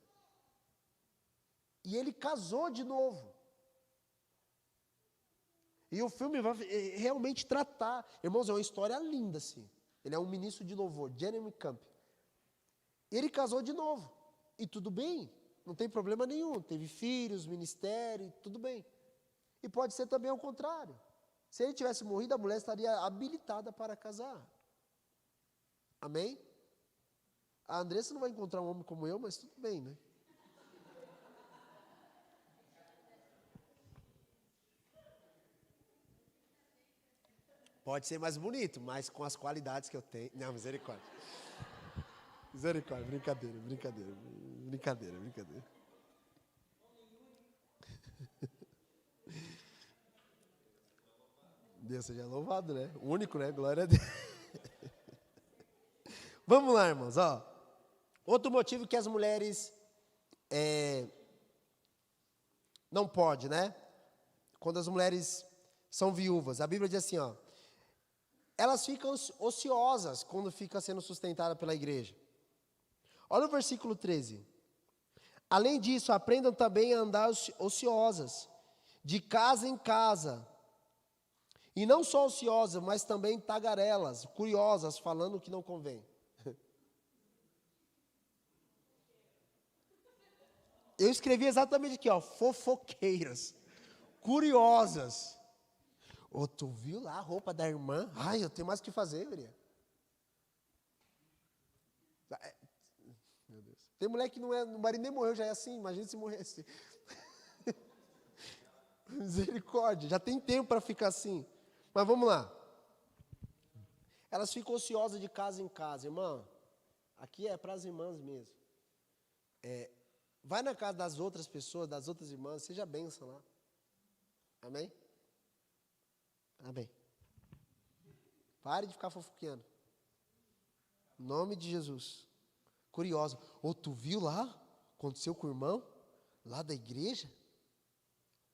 E ele casou de novo. E o filme vai realmente tratar. Irmãos, é uma história linda, assim. Ele é um ministro de louvor, Jeremy Camp. Ele casou de novo. E tudo bem. Não tem problema nenhum. Teve filhos, ministério, tudo bem. E pode ser também ao contrário. Se ele tivesse morrido, a mulher estaria habilitada para casar. Amém? A Andressa não vai encontrar um homem como eu, mas tudo bem, né? Pode ser mais bonito, mas com as qualidades que eu tenho. Não, misericórdia. Misericórdia, brincadeira, brincadeira, brincadeira, brincadeira. Deus seja louvado, né? O único, né? Glória a Deus. Vamos lá, irmãos, ó. Outro motivo que as mulheres não podem, né? Quando as mulheres são viúvas. A Bíblia diz assim, ó. Elas ficam ociosas quando fica sendo sustentada pela igreja. Olha o versículo 13. Além disso, aprendam também a andar ociosas, de casa em casa. E não só ociosas, mas também tagarelas, curiosas, falando o que não convém. Eu escrevi exatamente aqui, ó, fofoqueiras, curiosas. Ô, tu viu lá a roupa da irmã? Ai, eu tenho mais o que fazer, guria. Meu Deus. Tem mulher que não é, o marido nem morreu, já é assim, imagina se morresse. Misericórdia, já tem tempo para ficar assim. Mas vamos lá. Elas ficam ociosas de casa em casa. Irmã, aqui é para as irmãs mesmo. Vai na casa das outras pessoas, das outras irmãs, seja bênção lá. Amém? Amém. Pare de ficar fofoqueando. Em nome de Jesus. Curiosa. Ô, tu viu lá? Aconteceu com o irmão? Lá da igreja?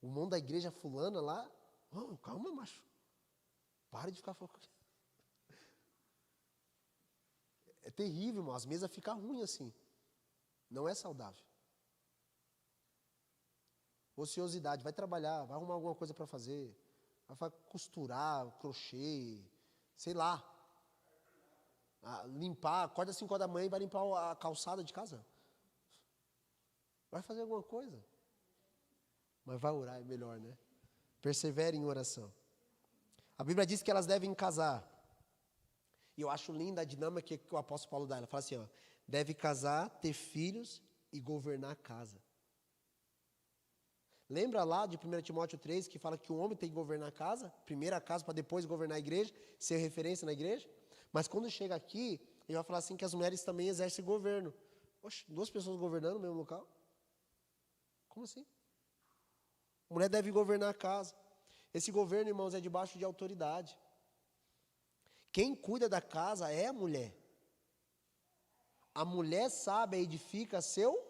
O irmão da igreja fulana lá? Oh, calma, macho. Pare de ficar fofoqueando. É terrível, irmão. As mesas ficam ruins assim. Não é saudável. Ociosidade. Vai trabalhar, vai arrumar alguma coisa para fazer. Vai costurar, crochê, sei lá. Limpar, acorda às 5 horas da manhã e vai limpar a calçada de casa. Vai fazer alguma coisa. Mas vai orar, é melhor, né? Persevere em oração. A Bíblia diz que elas devem casar. E eu acho linda a dinâmica que o apóstolo Paulo dá. Ela fala assim, ó, deve casar, ter filhos e governar a casa. Lembra lá de 1 Timóteo 3, que fala que o homem tem que governar a casa, primeiro a casa para depois governar a igreja, ser referência na igreja? Mas quando chega aqui, ele vai falar assim que as mulheres também exercem governo. Oxe, 2 pessoas governando no mesmo local? Como assim? A mulher deve governar a casa. Esse governo, irmãos, é debaixo de autoridade. Quem cuida da casa é a mulher. A mulher sabe, edifica seu...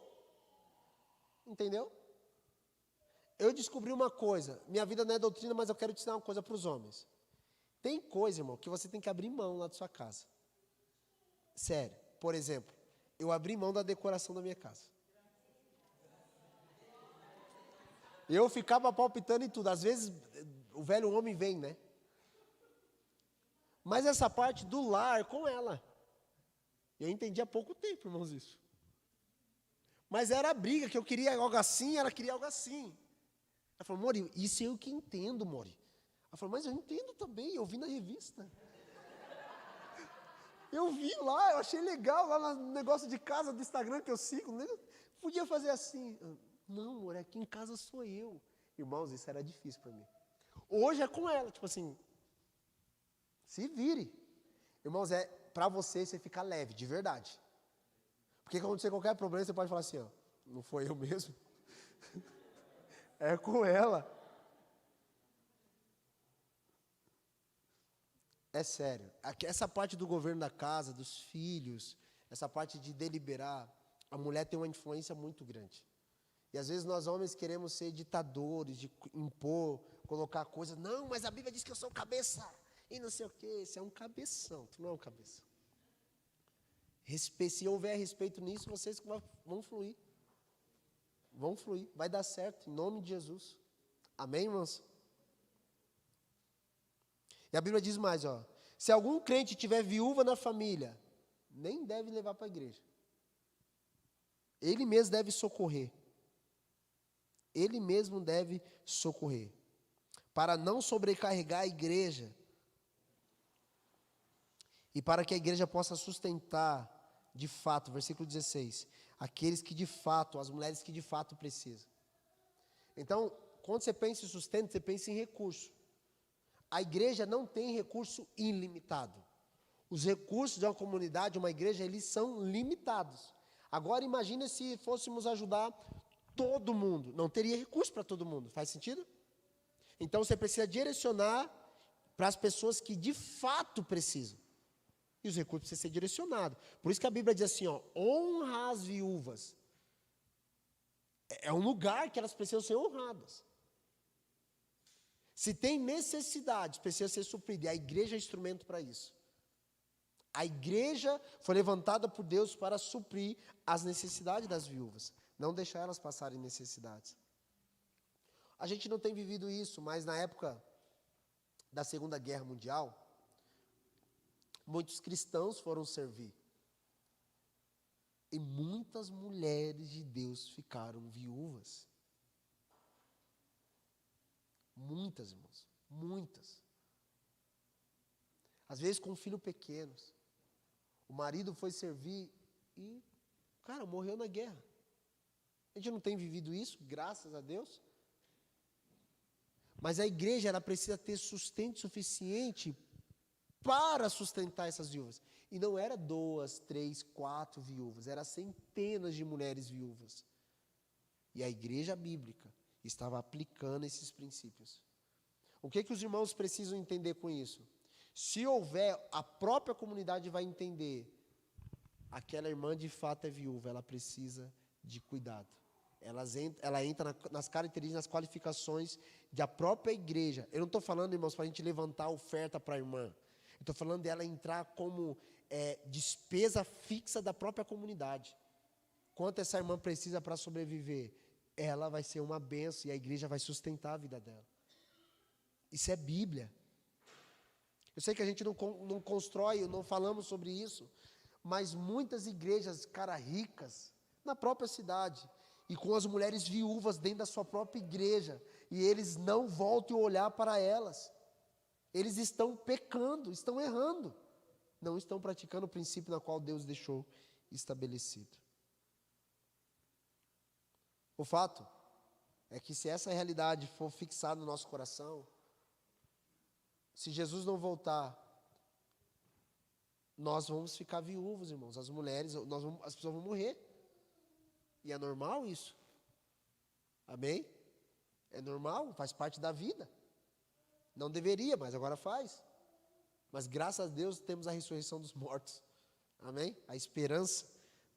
Entendeu? Eu descobri uma coisa, minha vida não é doutrina, mas eu quero te ensinar uma coisa para os homens. Tem coisa, irmão, que você tem que abrir mão lá da sua casa. Sério, por exemplo, eu abri mão da decoração da minha casa. Eu ficava palpitando em tudo, às vezes o velho homem vem, né? Mas essa parte do lar com ela, eu entendi há pouco tempo, irmãos, isso. Mas era a briga, que eu queria algo assim, ela queria algo assim. Ela falou, Mori, isso eu que entendo, Mori. Ela falou, mas eu entendo também, eu vi na revista. Eu vi lá, eu achei legal, lá no negócio de casa do Instagram que eu sigo, né? Podia fazer assim. Não, Mori, aqui em casa sou eu. Irmãos, isso era difícil para mim. Hoje é com ela, tipo assim, se vire. Irmãos, é para você ficar leve, de verdade. Porque quando acontecer qualquer problema, você pode falar assim, ó, não foi eu mesmo. É com ela. É sério. Essa parte do governo da casa, dos filhos, essa parte de deliberar, a mulher tem uma influência muito grande. E às vezes nós homens queremos ser ditadores, de impor, colocar coisas. Não, mas a Bíblia diz que eu sou cabeça. E não sei o quê. Você é um cabeção, tu não é um cabeça. Se houver respeito nisso, vocês vão fluir. Vão fluir, vai dar certo, em nome de Jesus. Amém, irmãos? E a Bíblia diz mais, ó. Se algum crente tiver viúva na família, nem deve levar para a igreja. Ele mesmo deve socorrer. Ele mesmo deve socorrer. Para não sobrecarregar a igreja. E para que a igreja possa sustentar, de fato, versículo 16, aqueles que de fato, as mulheres que de fato precisam. Então, quando você pensa em sustento, você pensa em recurso. A igreja não tem recurso ilimitado. Os recursos de uma comunidade, de uma igreja, eles são limitados. Agora, imagine se fôssemos ajudar todo mundo. Não teria recurso para todo mundo. Faz sentido? Então, você precisa direcionar para as pessoas que de fato precisam. E os recursos precisam ser direcionados. Por isso que a Bíblia diz assim, ó, honra as viúvas. É um lugar que elas precisam ser honradas. Se tem necessidade, precisa ser suprida. E a igreja é instrumento para isso. A igreja foi levantada por Deus para suprir as necessidades das viúvas. Não deixar elas passarem necessidades. A gente não tem vivido isso, mas na época da Segunda Guerra Mundial, muitos cristãos foram servir. E muitas mulheres de Deus ficaram viúvas. Muitas, irmãos. Muitas. Às vezes com filhos pequenos. O marido foi servir e, cara, morreu na guerra. A gente não tem vivido isso, graças a Deus. Mas a igreja, ela precisa ter sustento suficiente para sustentar essas viúvas. E não era 2, 3, 4 viúvas, era centenas de mulheres viúvas. E a igreja bíblica estava aplicando esses princípios. O que os irmãos precisam entender com isso? Se houver, a própria comunidade vai entender, aquela irmã de fato é viúva, ela precisa de cuidado. Ela entra nas características, nas qualificações da própria igreja. Eu não estou falando, irmãos, para a gente levantar a oferta para a irmã. Eu estou falando dela entrar como despesa fixa da própria comunidade. Quanto essa irmã precisa para sobreviver? Ela vai ser uma bênção e a igreja vai sustentar a vida dela. Isso é Bíblia. Eu sei que a gente não constrói, não falamos sobre isso, mas muitas igrejas, cara, ricas, na própria cidade, e com as mulheres viúvas dentro da sua própria igreja, e eles não voltam a olhar para elas. Eles estão pecando, estão errando. Não estão praticando o princípio na qual Deus deixou estabelecido. O fato é que se essa realidade for fixada no nosso coração, se Jesus não voltar, nós vamos ficar viúvos, irmãos. As mulheres, as pessoas vão morrer. E é normal isso. Amém? É normal, faz parte da vida. Não deveria, mas agora faz. Mas graças a Deus temos a ressurreição dos mortos. Amém? A esperança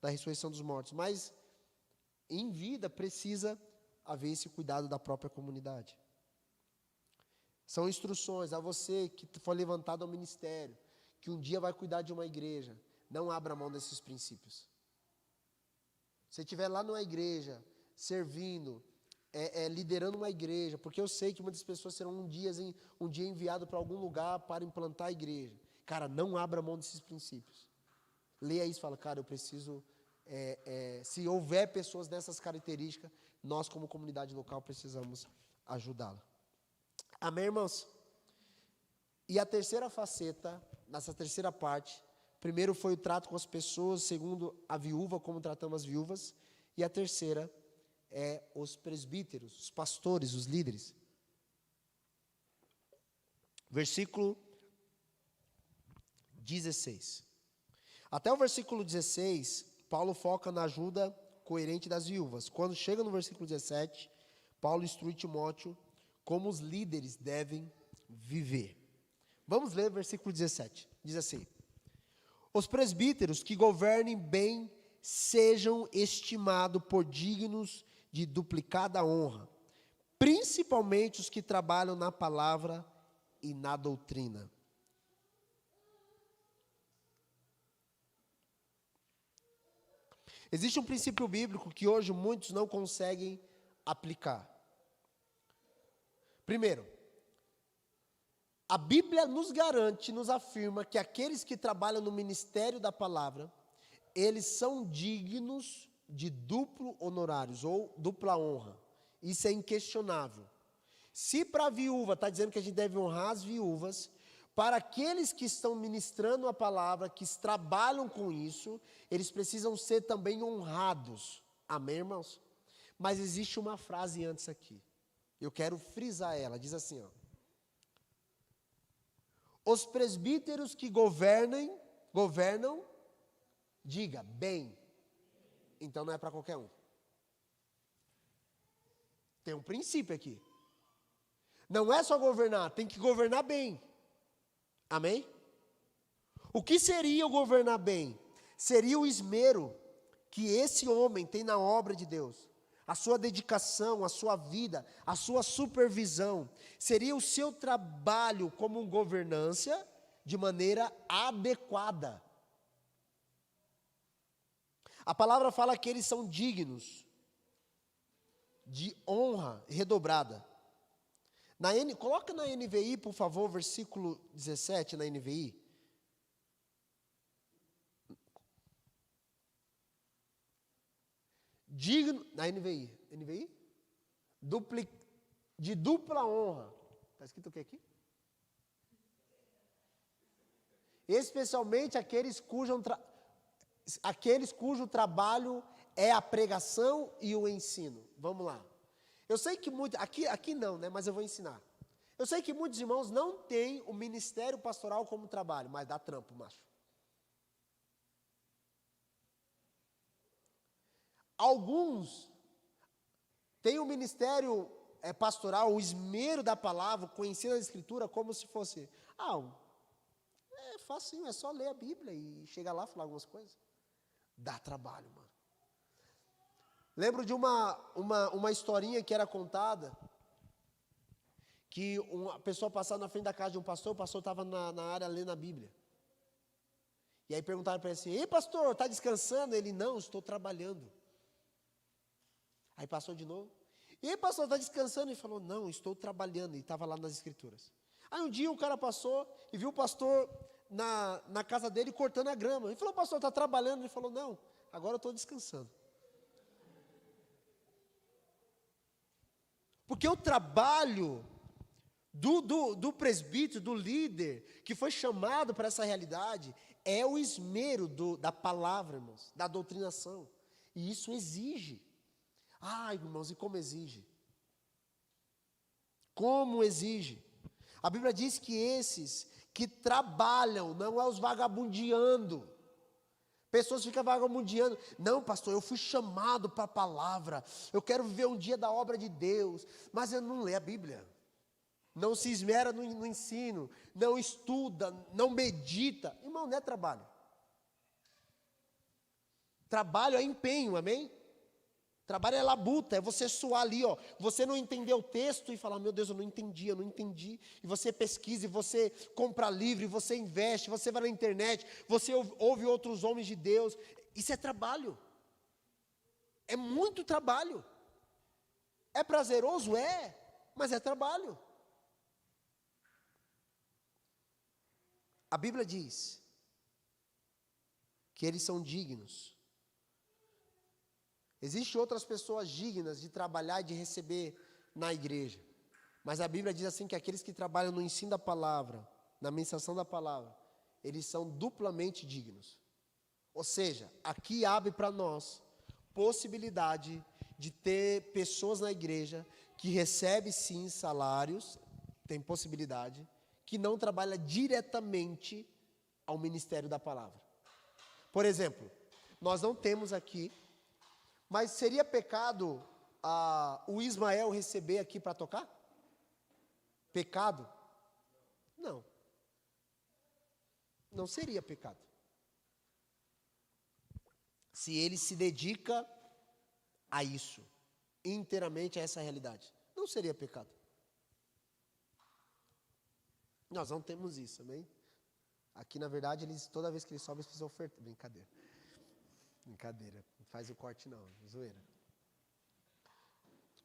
da ressurreição dos mortos. Mas em vida precisa haver esse cuidado da própria comunidade. São instruções a você que foi levantado ao ministério, que um dia vai cuidar de uma igreja. Não abra mão desses princípios. Se estiver lá numa igreja, servindo, liderando uma igreja, porque eu sei que muitas pessoas serão um dia enviado para algum lugar para implantar a igreja. Cara, não abra mão desses princípios. Leia isso e fala, cara, eu preciso, se houver pessoas dessas características, nós como comunidade local precisamos ajudá-la. Amém, irmãos? E a terceira faceta, nessa terceira parte, primeiro foi o trato com as pessoas, segundo a viúva, como tratamos as viúvas, e a terceira é os presbíteros, os pastores, os líderes. Versículo 16. Até o versículo 16, Paulo foca na ajuda coerente das viúvas. Quando chega no versículo 17, Paulo instrui Timóteo como os líderes devem viver. Vamos ler o versículo 17. Diz assim: os presbíteros que governem bem sejam estimados por dignos de duplicada honra, principalmente os que trabalham na palavra e na doutrina. Existe um princípio bíblico que hoje muitos não conseguem aplicar. Primeiro, a Bíblia nos garante, nos afirma que aqueles que trabalham no ministério da palavra, eles são dignos de duplo honorários, ou dupla honra. Isso é inquestionável. Se para a viúva, está dizendo que a gente deve honrar as viúvas, para aqueles que estão ministrando a palavra, que trabalham com isso, eles precisam ser também honrados. Amém, irmãos? Mas existe uma frase antes aqui. Eu quero frisar ela. Diz assim, ó. Os presbíteros que governam, diga, bem. Então não é para qualquer um. Tem um princípio aqui. Não é só governar, tem que governar bem. Amém? O que seria o governar bem? Seria o esmero que esse homem tem na obra de Deus. A sua dedicação, a sua vida, a sua supervisão. Seria o seu trabalho como governância de maneira adequada. A palavra fala que eles são dignos de honra redobrada. Coloca na NVI, por favor, versículo 17 na NVI. Digno, na NVI, de dupla honra. Está escrito o que aqui? Especialmente aqueles cujo trabalho é a pregação e o ensino. Vamos lá. Eu sei que aqui não, né? Mas eu vou ensinar. Eu sei que muitos irmãos não têm o ministério pastoral como trabalho, mas dá trampo, macho. Alguns têm o ministério pastoral, o esmero da palavra, o ensino da escritura, como se fosse, é facinho, é só ler a Bíblia e chegar lá e falar algumas coisas. Dá trabalho, mano. Lembro de uma historinha que era contada, que uma pessoa passava na frente da casa de um pastor, o pastor estava na área lendo a Bíblia. E aí perguntaram para ele assim, ei pastor, está descansando? Ele, não, estou trabalhando. Aí passou de novo, e aí pastor, está descansando? Ele falou, não, estou trabalhando, e estava lá nas escrituras. Aí um dia um cara passou e viu o pastor na casa dele cortando a grama. Ele falou, pastor, está trabalhando? Ele falou, não, agora eu estou descansando. Porque o trabalho do presbítero, do líder, que foi chamado para essa realidade, é o esmero da palavra, irmãos, da doutrinação. E isso exige. Irmãos, e como exige? Como exige? A Bíblia diz que esses que trabalham, não é os vagabundeando. Pessoas ficam vagabundeando. Não, pastor, eu fui chamado para a palavra. Eu quero viver um dia da obra de Deus. Mas eu não leio a Bíblia. Não se esmera no ensino. Não estuda, não medita. Irmão, não é trabalho. Trabalho é empenho, amém? Trabalho é labuta, é você suar ali, ó. Você não entendeu o texto e falar, meu Deus, eu não entendi. E você pesquisa, e você compra livro, e você investe, você vai na internet, você ouve outros homens de Deus. Isso é trabalho. É muito trabalho. É prazeroso? É, mas é trabalho. A Bíblia diz que eles são dignos. Existem outras pessoas dignas de trabalhar e de receber na igreja. Mas a Bíblia diz assim que aqueles que trabalham no ensino da palavra, na ministração da palavra, eles são duplamente dignos. Ou seja, aqui abre para nós possibilidade de ter pessoas na igreja que recebem sim salários, tem possibilidade, que não trabalha diretamente ao ministério da palavra. Por exemplo, nós não temos aqui, mas seria pecado o Ismael receber aqui para tocar? Pecado? Não. Não seria pecado. Se ele se dedica a isso, inteiramente a essa realidade, não seria pecado. Nós não temos isso, amém? Aqui, na verdade, toda vez que eles sobem, eles precisam ofertar. Brincadeira, não faz o corte não, zoeira.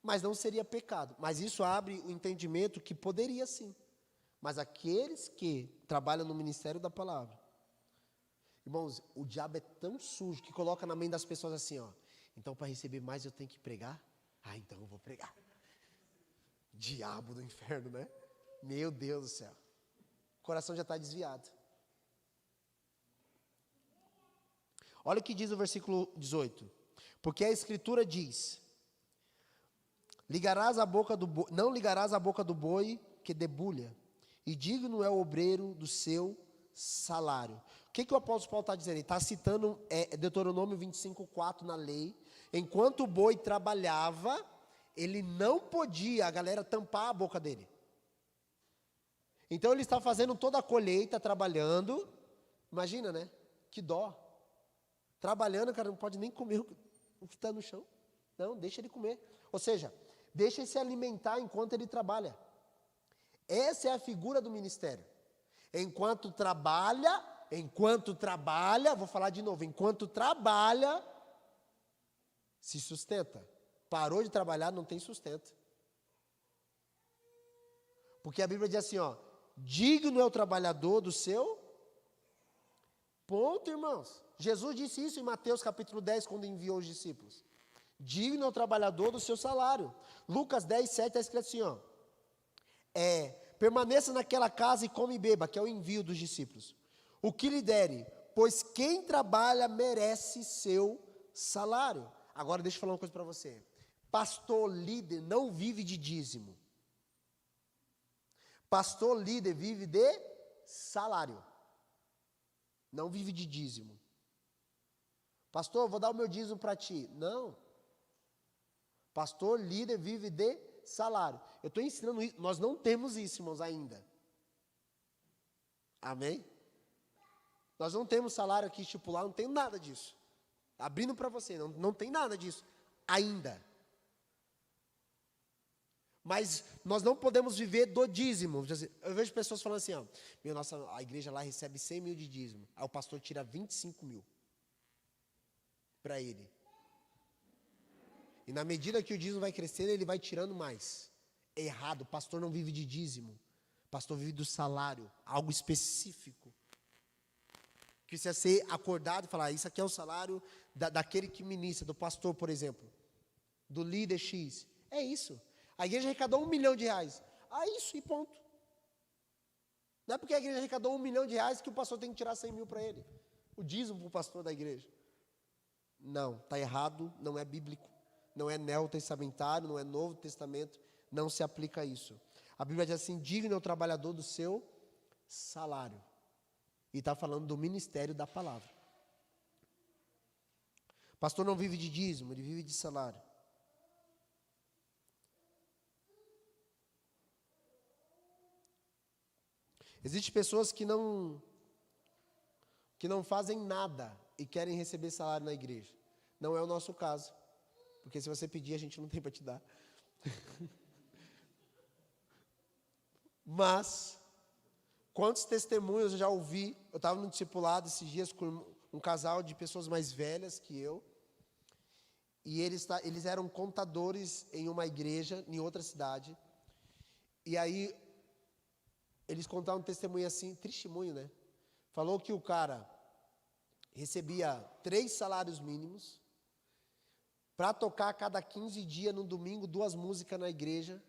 Mas não seria pecado. Mas isso abre o entendimento que poderia sim. Mas aqueles que trabalham no ministério da palavra, irmãos, o diabo é tão sujo que coloca na mente das pessoas assim, ó. Então, para receber mais, eu tenho que pregar? Ah, então eu vou pregar. Diabo do inferno, né? Meu Deus do céu. O coração já está desviado. Olha o que diz o versículo 18. Porque a Escritura diz: não ligarás a boca do boi que debulha, e digno é o obreiro do seu salário. O que o apóstolo Paulo está dizendo? Ele está citando Deuteronômio 25:4 na lei. Enquanto o boi trabalhava, ele não podia, a galera, tampar a boca dele. Então ele está fazendo toda a colheita, trabalhando. Imagina, né? Que dó. Trabalhando, o cara não pode nem comer o que está no chão. Não, deixa ele comer. Ou seja, deixa ele se alimentar enquanto ele trabalha. Essa é a figura do ministério. Enquanto trabalha, vou falar de novo, enquanto trabalha, se sustenta. Parou de trabalhar, não tem sustento. Porque a Bíblia diz assim, ó, digno é o trabalhador do seu... Ponto, irmãos. Jesus disse isso em Mateus capítulo 10, quando enviou os discípulos. Digno é o trabalhador do seu salário. Lucas 10, 7 está escrito assim, ó. Permaneça naquela casa e come e beba, que é o envio dos discípulos. O que lhe dere, pois quem trabalha merece seu salário. Agora deixa eu falar uma coisa para você. Pastor líder não vive de dízimo. Pastor líder vive de salário. Não vive de dízimo. Pastor, eu vou dar o meu dízimo para ti. Não. Pastor líder vive de salário. Eu estou ensinando isso. Nós não temos isso, irmãos, ainda. Amém? Nós não temos salário aqui estipulado, não tem nada disso. Abrindo para você, não tem nada disso ainda. Mas nós não podemos viver do dízimo. Eu vejo pessoas falando assim, ó, a igreja lá recebe 100 mil de dízimo. Aí o pastor tira 25 mil para ele. E na medida que o dízimo vai crescendo, ele vai tirando mais. É errado, o pastor não vive de dízimo. O pastor vive do salário, algo específico. Que precisa ser acordado e falar, isso aqui é o salário daquele que ministra, do pastor, por exemplo. Do líder X. É isso. A igreja arrecadou R$1 milhão. Ah, isso, e ponto. Não é porque a igreja arrecadou R$1 milhão que o pastor tem que tirar 100 mil para ele. O dízimo para o pastor da igreja. Não, está errado, não é bíblico. Não é neotestamentário, não é Novo Testamento. Não se aplica isso. A Bíblia diz assim, digno é o trabalhador do seu salário. E está falando do ministério da palavra. O pastor não vive de dízimo, ele vive de salário. Existem pessoas que não fazem nada e querem receber salário na igreja. Não é o nosso caso. Porque se você pedir, a gente não tem para te dar. Mas, quantos testemunhos eu já ouvi? Eu estava no discipulado esses dias com um casal de pessoas mais velhas que eu. E eles eram contadores em uma igreja, em outra cidade. E aí, eles contaram um testemunho assim, testemunho, né? Falou que o cara recebia 3 salários mínimos para tocar a cada 15 dias, no domingo, 2 músicas na igreja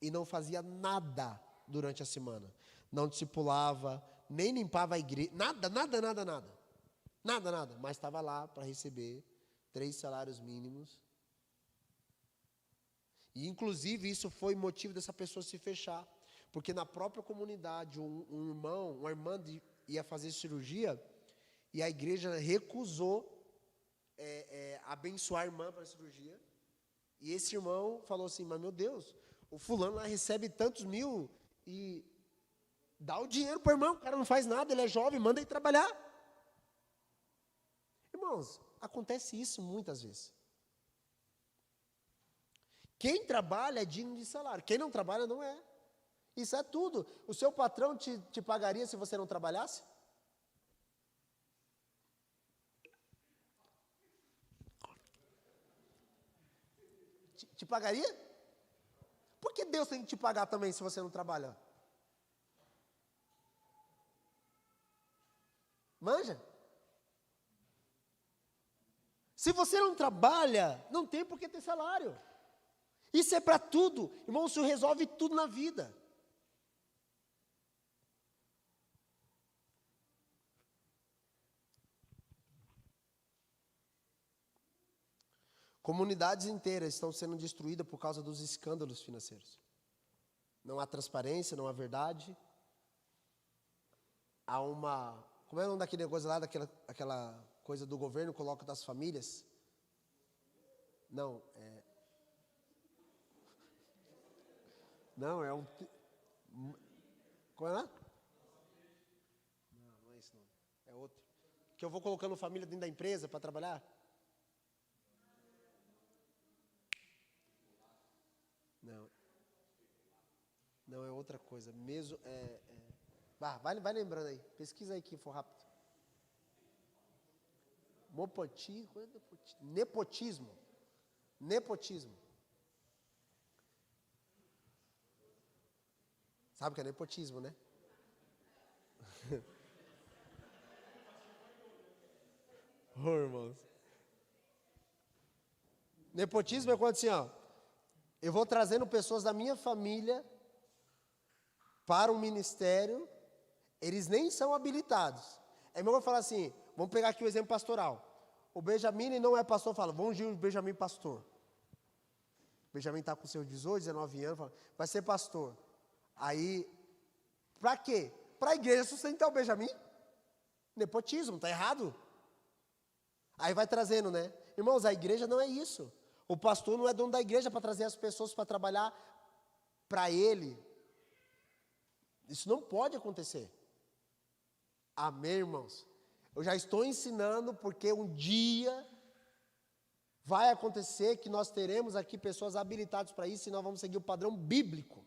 e não fazia nada durante a semana. Não discipulava, nem limpava a igreja, nada. Nada, mas estava lá para receber 3 salários mínimos. E, inclusive, isso foi motivo dessa pessoa se fechar. Porque na própria comunidade, uma irmã ia fazer cirurgia e a igreja recusou abençoar a irmã para a cirurgia. E esse irmão falou assim, mas meu Deus, o fulano lá recebe tantos mil e dá o dinheiro para o irmão, o cara não faz nada, ele é jovem, manda ele trabalhar. Irmãos, acontece isso muitas vezes. Quem trabalha é digno de salário, quem não trabalha não é. Isso é tudo. O seu patrão te pagaria se você não trabalhasse? Te pagaria? Por que Deus tem que te pagar também se você não trabalha? Manja? Se você não trabalha, não tem por que ter salário. Isso é para tudo. Irmão, isso resolve tudo na vida. Comunidades inteiras estão sendo destruídas por causa dos escândalos financeiros. Não há transparência, não há verdade. Há uma... Como é o nome daquele negócio lá, aquela coisa do governo, coloca das famílias? Não, Não, é um... Como é lá? Não é isso não. É outro. Que eu vou colocando família dentro da empresa para trabalhar? Não. Não, é outra coisa. Mesmo, vai lembrando aí. Pesquisa aí que for rápido. Nepotismo. Nepotismo. Sabe o que é nepotismo, né? Irmãos. Nepotismo é quando assim, ó. Eu vou trazendo pessoas da minha família para um ministério, eles nem são habilitados. É melhor falar assim, vamos pegar aqui o exemplo pastoral. O Benjamin não é pastor, fala, vamos ungir o Benjamin pastor. O Benjamin está com seus 18, 19 anos, fala, vai ser pastor. Aí, para quê? Para a igreja sustentar o Benjamin. Nepotismo, está errado. Aí vai trazendo, né? Irmãos, a igreja não é isso. O pastor não é dono da igreja para trazer as pessoas para trabalhar para ele. Isso não pode acontecer. Amém, irmãos? Eu já estou ensinando porque um dia vai acontecer que nós teremos aqui pessoas habilitadas para isso e nós vamos seguir o padrão bíblico.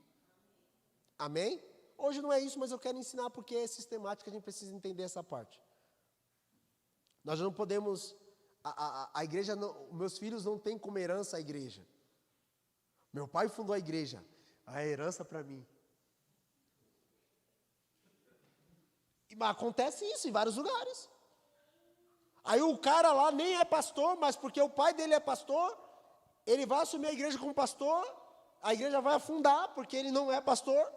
Amém? Hoje não é isso, mas eu quero ensinar porque é sistemático, a gente precisa entender essa parte. Nós não podemos... A igreja, não, meus filhos não têm como herança a igreja. Meu pai fundou a igreja, a herança para mim. Mas acontece isso em vários lugares. Aí o cara lá nem é pastor, mas porque o pai dele é pastor, ele vai assumir a igreja como pastor, a igreja vai afundar porque ele não é pastor.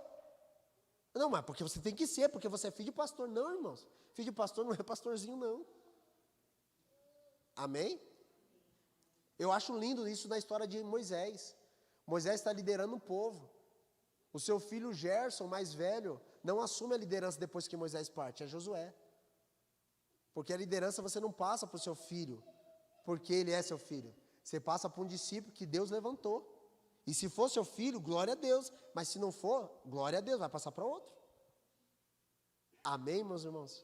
Não, mas porque você tem que ser, porque você é filho de pastor. Não, irmãos, filho de pastor não é pastorzinho, não. Amém? Eu acho lindo isso na história de Moisés. Moisés está liderando o povo. O seu filho Gerson, mais velho, não assume a liderança depois que Moisés parte, é Josué. Porque a liderança você não passa para o seu filho, porque ele é seu filho. Você passa para um discípulo que Deus levantou. E se for seu filho, glória a Deus. Mas se não for, glória a Deus, vai passar para outro. Amém, meus irmãos?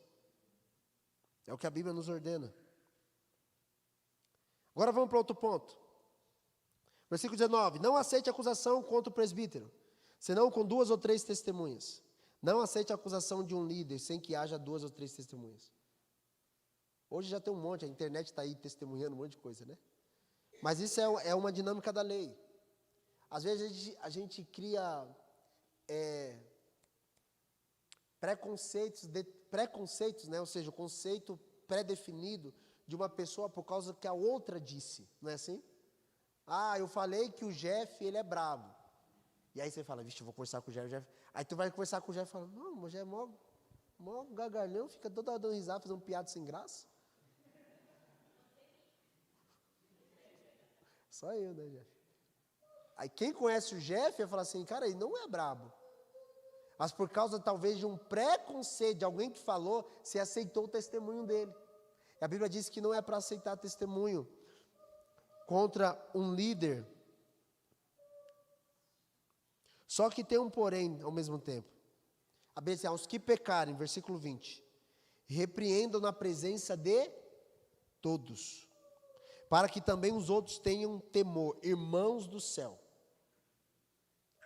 É o que a Bíblia nos ordena. Agora vamos para outro ponto. Versículo 19. Não aceite acusação contra o presbítero, senão com 2 ou 3 testemunhas. Não aceite a acusação de um líder sem que haja 2 ou 3 testemunhas. Hoje já tem um monte, a internet está aí testemunhando um monte de coisa, né? Mas isso é uma dinâmica da lei. Às vezes a gente cria preconceitos, né? Ou seja, o conceito pré-definido de uma pessoa por causa que a outra disse, não é assim? Ah, eu falei que o Jeff, ele é brabo. E aí você fala, vixe, eu vou conversar com o Jeff. Aí tu vai conversar com o Jeff e fala, não, o Jeff é mó gagalhão, fica toda hora dando risada, fazendo piada sem graça. Só eu, né, Jeff? Aí quem conhece o Jeff vai falar assim, cara, ele não é brabo. Mas por causa talvez de um preconceito de alguém que falou, você aceitou o testemunho dele. E a Bíblia diz que não é para aceitar testemunho contra um líder. Só que tem um porém ao mesmo tempo. A Bíblia diz, aos que pecarem, versículo 20, repreendam na presença de todos, para que também os outros tenham temor, irmãos do céu.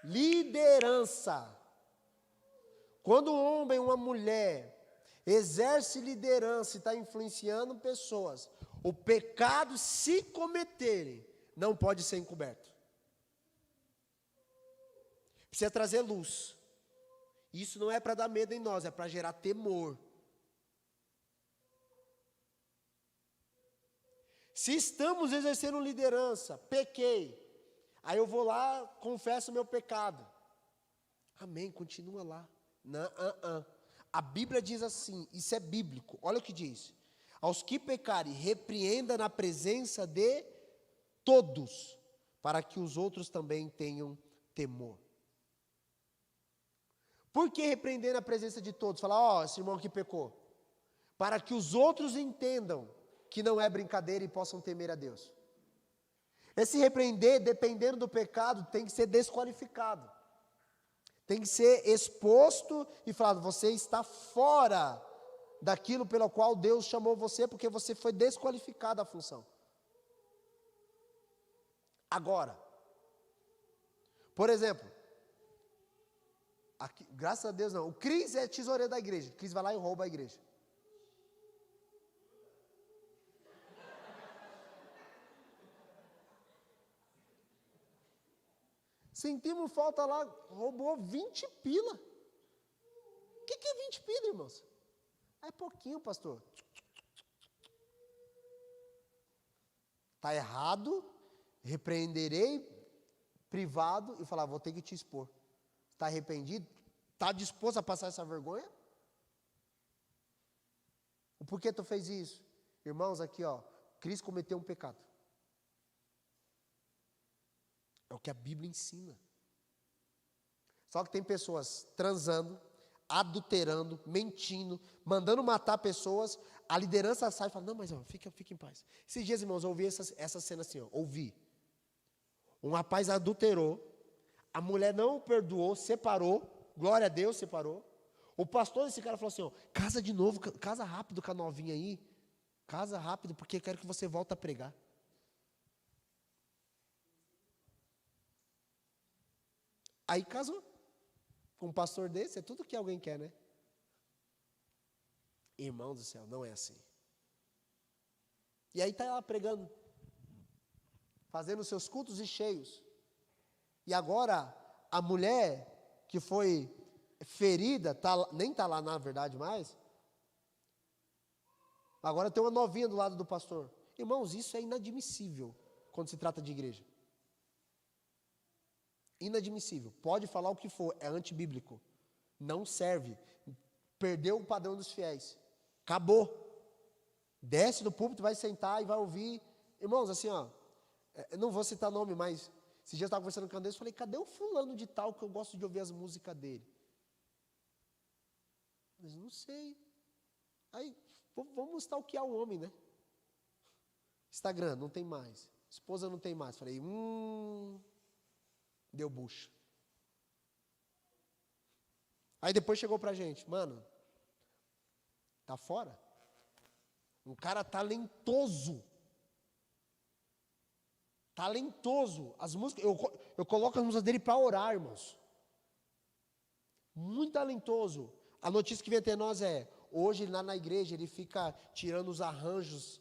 Liderança. Quando um homem, uma mulher, exerce liderança e está influenciando pessoas, o pecado, se cometerem, não pode ser encoberto. Precisa trazer luz. Isso não é para dar medo em nós, é para gerar temor. Se estamos exercendo liderança, pequei, aí eu vou lá, confesso o meu pecado. Amém, continua lá. Não, A Bíblia diz assim, isso é bíblico, olha o que diz. Aos que pecarem, repreenda na presença de todos, para que os outros também tenham temor. Por que repreender na presença de todos? Falar, esse irmão aqui pecou. Para que os outros entendam que não é brincadeira e possam temer a Deus. Esse repreender, dependendo do pecado, tem que ser desqualificado. Tem que ser exposto e falado, você está fora daquilo pelo qual Deus chamou você, porque você foi desqualificado da função. Agora, por exemplo, aqui, graças a Deus não, o Cris é tesoureiro da igreja, o Cris vai lá e rouba a igreja. Sentimos falta lá, roubou 20 pila. O que é 20 pila, irmãos? É pouquinho, pastor. Está errado, repreenderei privado e falar, vou ter que te expor. Está arrependido? Está disposto a passar essa vergonha? O porquê tu fez isso? Irmãos, aqui Cristo cometeu um pecado. É o que a Bíblia ensina. Só que tem pessoas transando, adulterando, mentindo, mandando matar pessoas. A liderança sai e fala, não, mas fica em paz. Esses dias, irmãos, eu ouvi essa cena assim, ouvi. Um rapaz adulterou, a mulher não o perdoou, separou, glória a Deus, separou. O pastor desse cara falou assim, casa de novo, casa rápido com a novinha aí. Casa rápido, porque eu quero que você volte a pregar. Aí casou. Com um pastor desse, é tudo que alguém quer, né? Irmão do céu, não é assim. E aí está ela pregando, fazendo seus cultos e cheios. E agora, a mulher que foi ferida, nem está lá na verdade mais, agora tem uma novinha do lado do pastor. Irmãos, isso é inadmissível quando se trata de igreja. Inadmissível. Pode falar o que for, é antibíblico. Não serve. Perdeu o padrão dos fiéis. Acabou. Desce do púlpito, vai sentar e vai ouvir. Irmãos, assim, eu não vou citar nome, mas esses dias eu estava conversando com o Deus e falei, cadê o fulano de tal que eu gosto de ouvir as músicas dele? Mas não sei. Aí, vamos stalkear o homem, né? Instagram, não tem mais. Esposa não tem mais. Falei, deu bucha. Aí depois chegou pra gente, mano, tá fora? Um cara talentoso. Talentoso. As músicas, eu coloco as músicas dele para orar, irmãos. Muito talentoso. A notícia que vem até nós é, hoje lá na igreja ele fica tirando os arranjos,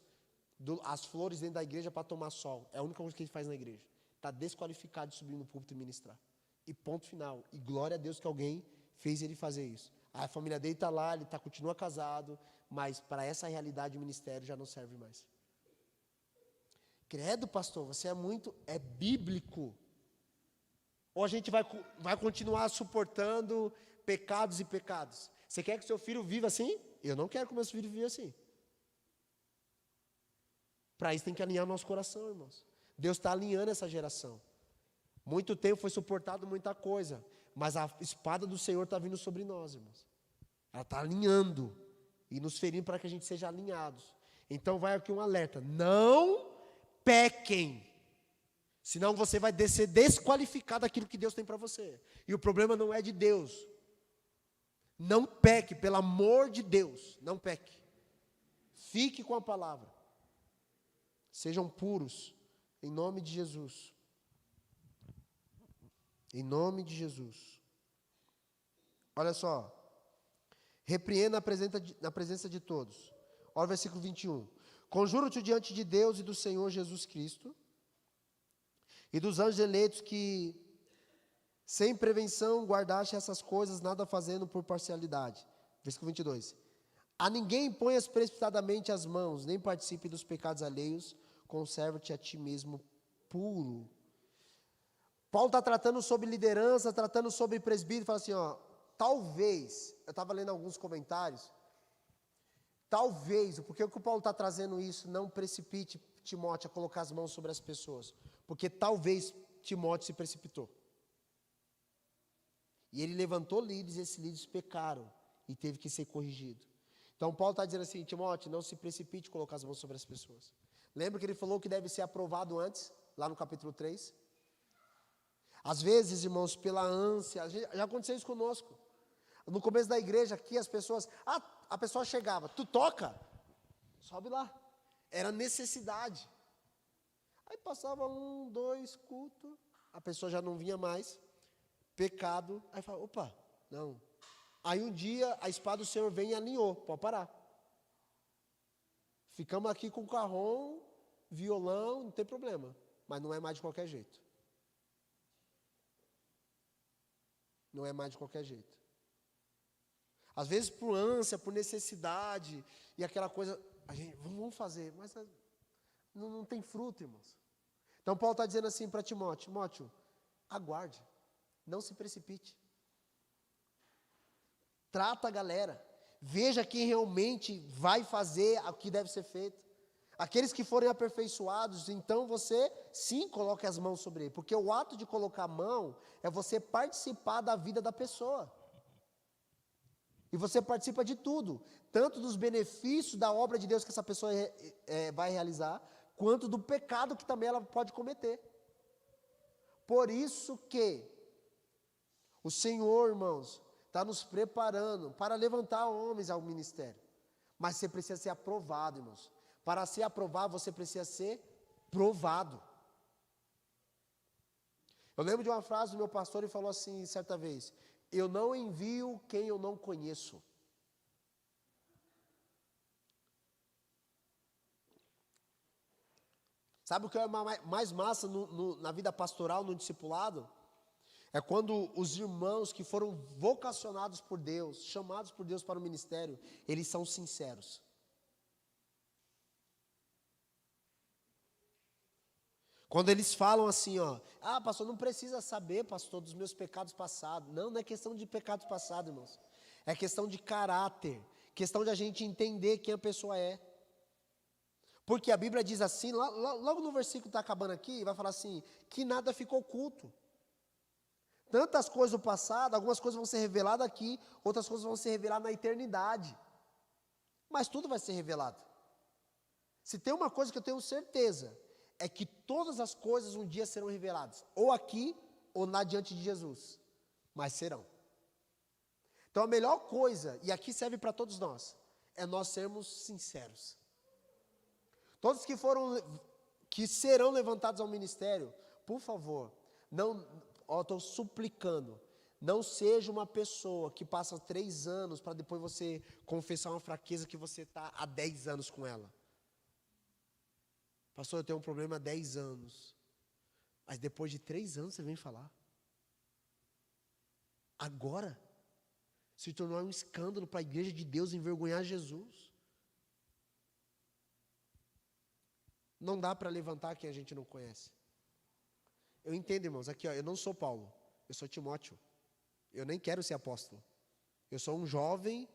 as flores dentro da igreja para tomar sol. É a única coisa que ele faz na igreja. Está desqualificado de subir no púlpito e ministrar. E ponto final. E glória a Deus que alguém fez ele fazer isso. A família dele está lá, ele continua casado, mas para essa realidade o ministério já não serve mais. Credo, pastor, você é bíblico. Ou a gente vai continuar suportando pecados e pecados. Você quer que seu filho viva assim? Eu não quero que meus filhos vivam assim. Para isso tem que alinhar o nosso coração, irmãos. Deus está alinhando essa geração. Muito tempo foi suportado muita coisa, mas a espada do Senhor está vindo sobre nós, irmãos. Ela está alinhando e nos ferindo para que a gente seja alinhados. Então vai aqui um alerta, não pequem, senão você vai ser desqualificado daquilo que Deus tem para você. E o problema não é de Deus. Não peque, pelo amor de Deus, não peque. Fique com a palavra. Sejam puros. Em nome de Jesus. Em nome de Jesus. Olha só. Repreenda na presença de todos. Olha o versículo 21. Conjuro-te diante de Deus e do Senhor Jesus Cristo e dos anjos eleitos que, sem prevenção, guardaste essas coisas, nada fazendo por parcialidade. Versículo 22. A ninguém ponhas precipitadamente as mãos, nem participe dos pecados alheios, conserva-te a ti mesmo puro. Paulo está tratando sobre liderança, tratando sobre presbítero, fala assim, ó, talvez, eu estava lendo alguns comentários, talvez, porque o que o Paulo está trazendo isso, não precipite Timóteo a colocar as mãos sobre as pessoas, porque talvez Timóteo se precipitou. E ele levantou líderes, e esses líderes pecaram, e teve que ser corrigido. Então Paulo está dizendo assim, Timóteo, não se precipite colocar as mãos sobre as pessoas. Lembra que ele falou que deve ser aprovado antes, lá no capítulo 3? Às vezes, irmãos, pela ânsia, já aconteceu isso conosco. No começo da igreja aqui, as pessoas, a pessoa chegava, tu toca? Sobe lá. Era necessidade. Aí passava 1, 2 cultos, a pessoa já não vinha mais, pecado, aí fala, opa, não. Aí um dia a espada do Senhor vem e alinhou, pode parar. Ficamos aqui com carrom, violão, não tem problema, mas não é mais de qualquer jeito. Não é mais de qualquer jeito. Às vezes por ânsia, por necessidade, e aquela coisa, a gente, vamos fazer, mas não tem fruto, irmãos. Então Paulo está dizendo assim para Timóteo, Timóteo, aguarde, não se precipite. Trata a galera, veja quem realmente vai fazer o que deve ser feito. Aqueles que forem aperfeiçoados, então você sim coloque as mãos sobre ele, porque o ato de colocar a mão é você participar da vida da pessoa. E você participa de tudo, tanto dos benefícios da obra de Deus que essa pessoa vai realizar, quanto do pecado que também ela pode cometer. Por isso que o Senhor, irmãos, está nos preparando para levantar homens ao ministério. Mas você precisa ser aprovado, irmãos. Para ser aprovado, você precisa ser provado. Eu lembro de uma frase do meu pastor, ele falou assim, certa vez, eu não envio quem eu não conheço. Sabe o que é mais massa na vida pastoral, no discipulado? É quando os irmãos que foram vocacionados por Deus, chamados por Deus para o ministério, eles são sinceros. Quando eles falam assim, ó, pastor, não precisa saber, pastor, dos meus pecados passados. Não é questão de pecados passados, irmãos. É questão de caráter, questão de a gente entender quem a pessoa é. Porque a Bíblia diz assim, logo no versículo que está acabando aqui, vai falar assim, que nada ficou oculto. Tantas coisas do passado, algumas coisas vão ser reveladas aqui, outras coisas vão ser reveladas na eternidade. Mas tudo vai ser revelado. Se tem uma coisa que eu tenho certeza, é que todas as coisas um dia serão reveladas, ou aqui, ou na diante de Jesus, mas serão. Então a melhor coisa, e aqui serve para todos nós, é nós sermos sinceros. Todos que serão levantados ao ministério, por favor, estou suplicando, não seja uma pessoa que passa 3 anos para depois você confessar uma fraqueza que você está há 10 anos com ela. Pastor, eu tenho um problema há 10 anos. Mas depois de 3 anos você vem falar. Agora, se tornou um escândalo para a igreja de Deus envergonhar Jesus. Não dá para levantar quem a gente não conhece. Eu entendo, irmãos, aqui ó, eu não sou Paulo, eu sou Timóteo. Eu nem quero ser apóstolo. Eu sou um jovem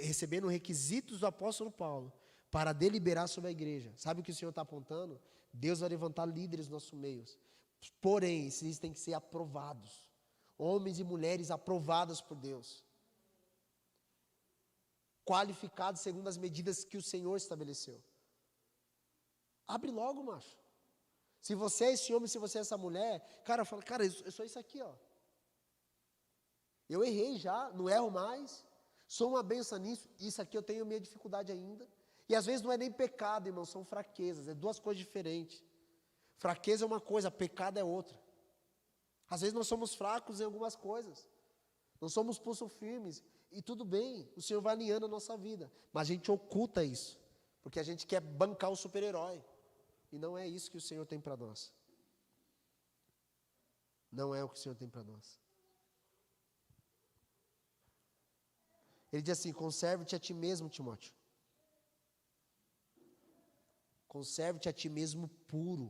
recebendo requisitos do apóstolo Paulo para deliberar sobre a igreja. Sabe o que o Senhor está apontando? Deus vai levantar líderes nos nossos meios. Porém, esses têm que ser aprovados. Homens e mulheres aprovados por Deus. Qualificados segundo as medidas que o Senhor estabeleceu. Abre logo, macho. Se você é esse homem, se você é essa mulher, cara, fala, cara, eu sou isso aqui, ó. Eu errei já, não erro mais. Sou uma benção nisso, isso aqui eu tenho minha dificuldade ainda. E às vezes não é nem pecado, irmão, são fraquezas, é 2 coisas diferentes. Fraqueza é uma coisa, pecado é outra. Às vezes nós somos fracos em algumas coisas. Não somos pulso firmes. E tudo bem, o Senhor vai alinhando a nossa vida. Mas a gente oculta isso. Porque a gente quer bancar o super-herói. E não é isso que o Senhor tem para nós. Não é o que o Senhor tem para nós. Ele diz assim, conserve-te a ti mesmo, Timóteo. Conserve-te a ti mesmo puro.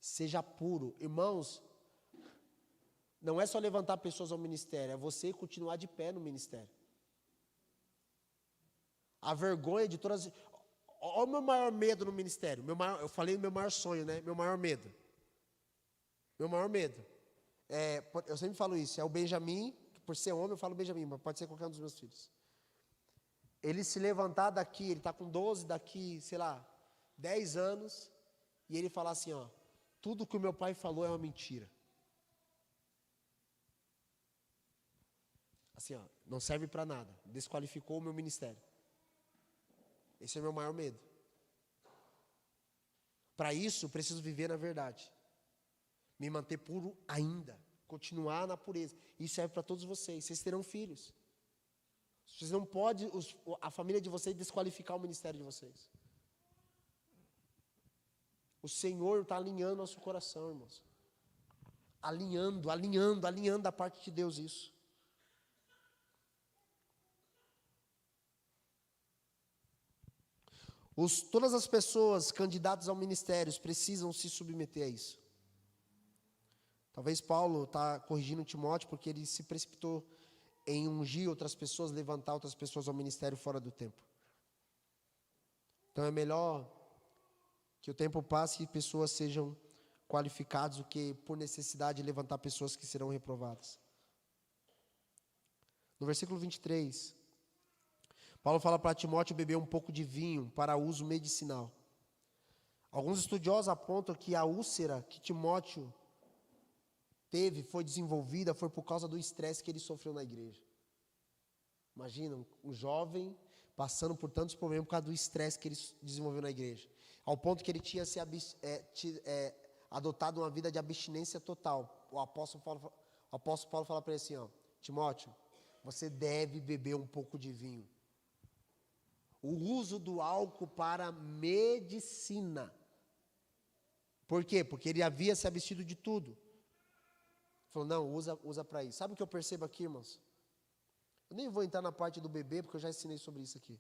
Seja puro. Irmãos, não é só levantar pessoas ao ministério, é você continuar de pé no ministério. A vergonha de todas... Olha o meu maior medo no ministério. Eu falei meu maior sonho, né? Meu maior medo. Meu maior medo. Eu sempre falo isso. É o Benjamin, por ser homem eu falo Benjamin, mas pode ser qualquer um dos meus filhos. Ele se levantar daqui, ele está com 12, daqui, sei lá, 10 anos, e ele falar assim, ó, tudo que o meu pai falou é uma mentira. Assim, ó, não serve para nada. Desqualificou o meu ministério. Esse é o meu maior medo. Para isso, eu preciso viver na verdade. Me manter puro ainda. Continuar na pureza. Isso serve para todos vocês. Vocês terão filhos. Vocês não podem, a família de vocês, desqualificar o ministério de vocês. O Senhor está alinhando nosso coração, irmãos. Alinhando da parte de Deus isso. Todas as pessoas candidatas ao ministério precisam se submeter a isso. Talvez Paulo está corrigindo Timóteo porque ele se precipitou em ungir outras pessoas, levantar outras pessoas ao ministério fora do tempo. Então é melhor que o tempo passe e pessoas sejam qualificadas do que por necessidade levantar pessoas que serão reprovadas. No versículo 23... Paulo fala para Timóteo beber um pouco de vinho para uso medicinal. Alguns estudiosos apontam que a úlcera que Timóteo foi desenvolvida, foi por causa do estresse que ele sofreu na igreja. Imagina, um jovem passando por tantos problemas por causa do estresse que ele desenvolveu na igreja. Ao ponto que ele tinha adotado uma vida de abstinência total. O apóstolo Paulo fala para ele assim, ó, Timóteo, você deve beber um pouco de vinho. O uso do álcool para medicina. Por quê? Porque ele havia se abstido de tudo. Ele falou, não, usa para isso. Sabe o que eu percebo aqui, irmãos? Eu nem vou entrar na parte do bebê, porque eu já ensinei sobre isso aqui.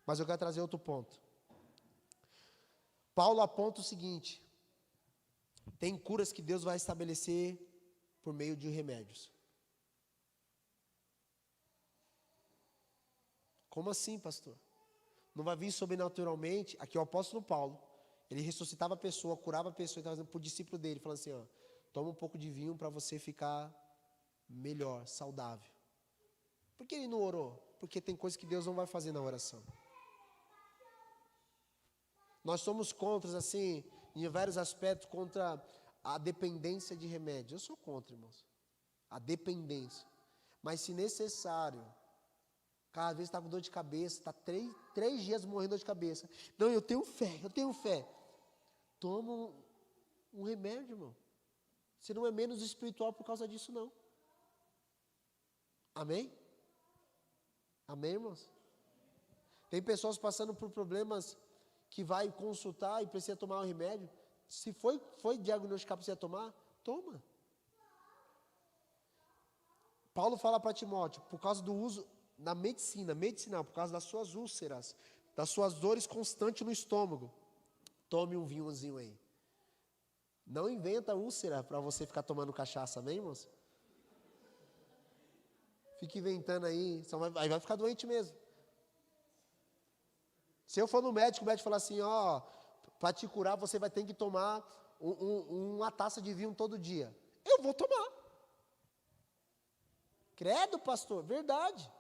Mas eu quero trazer outro ponto. Paulo aponta o seguinte, tem curas que Deus vai estabelecer por meio de remédios. Como assim, pastor? Não vai vir sobrenaturalmente. Aqui o apóstolo Paulo, ele ressuscitava a pessoa, curava a pessoa, estava fazendo para o discípulo dele, falando assim, ó, toma um pouco de vinho para você ficar melhor, saudável. Por que ele não orou? Porque tem coisas que Deus não vai fazer na oração. Nós somos contra, assim, em vários aspectos, contra a dependência de remédio. Eu sou contra, irmãos, a dependência. Mas se necessário, cada vez está com dor de cabeça, está 3 dias morrendo de dor de cabeça. Não, eu tenho fé. Toma um remédio, irmão. Você não é menos espiritual por causa disso, não. Amém? Amém, irmãos? Tem pessoas passando por problemas que vai consultar e precisa tomar um remédio. Se foi diagnosticado para você tomar, toma. Paulo fala para Timóteo, por causa do uso na medicinal, por causa das suas úlceras, das suas dores constantes no estômago, tome um vinhozinho aí. Não inventa úlcera para você ficar tomando cachaça, amém, irmãos? Fica inventando aí vai ficar doente mesmo. Se eu for no médico, o médico falar assim, ó, para te curar você vai ter que tomar uma taça de vinho todo dia. Eu vou tomar. Credo, pastor, verdade.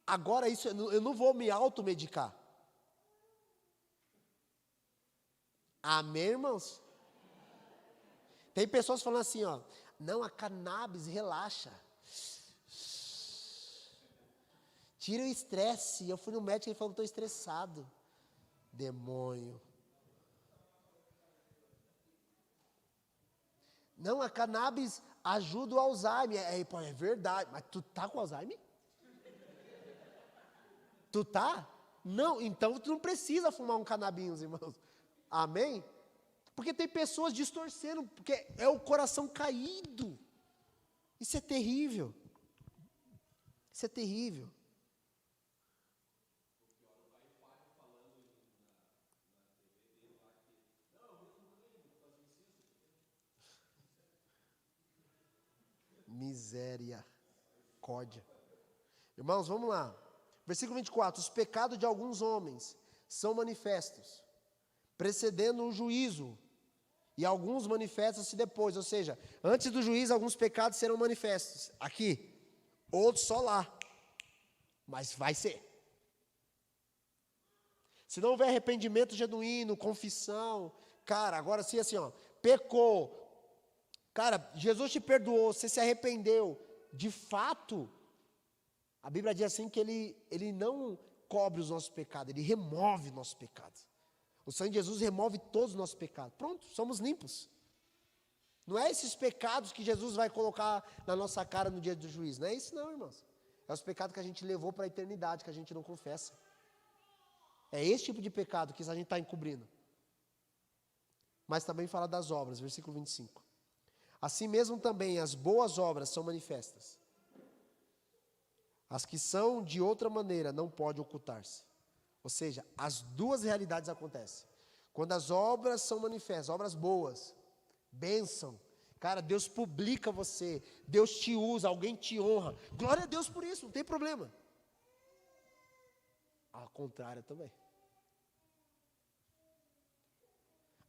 Agora isso, eu não vou me automedicar. Amém, irmãos? Tem pessoas falando assim, ó, não, a cannabis relaxa. Tira o estresse. Eu fui no médico e ele falou que estou estressado. Demônio. Não, a cannabis ajuda o Alzheimer. É verdade. Mas tu tá com Alzheimer? Tu tá? Não, então tu não precisa fumar um canabinhos, irmãos. Amém? Porque tem pessoas distorcendo, porque é o coração caído. Isso é terrível. Isso é terrível. Misericórdia. Irmãos, vamos lá. Versículo 24. Os pecados de alguns homens são manifestos, precedendo o juízo, e alguns manifestam-se depois. Ou seja, antes do juízo, alguns pecados serão manifestos. Aqui, outros só lá. Mas vai ser. Se não houver arrependimento genuíno, confissão, cara, agora sim assim, ó, pecou. Cara, Jesus te perdoou, você se arrependeu. De fato, a Bíblia diz assim que ele não cobre os nossos pecados, ele remove os nossos pecados. O sangue de Jesus remove todos os nossos pecados. Pronto, somos limpos. Não é esses pecados que Jesus vai colocar na nossa cara no dia do juízo. Não é isso não, irmãos. É os pecados que a gente levou para a eternidade, que a gente não confessa. É esse tipo de pecado que a gente está encobrindo. Mas também fala das obras, versículo 25. Assim mesmo também as boas obras são manifestas. As que são de outra maneira não podem ocultar-se. Ou seja, as duas realidades acontecem. Quando as obras são manifestas, obras boas, bênção. Cara, Deus publica você, Deus te usa, alguém te honra. Glória a Deus por isso, não tem problema. Ao contrário também.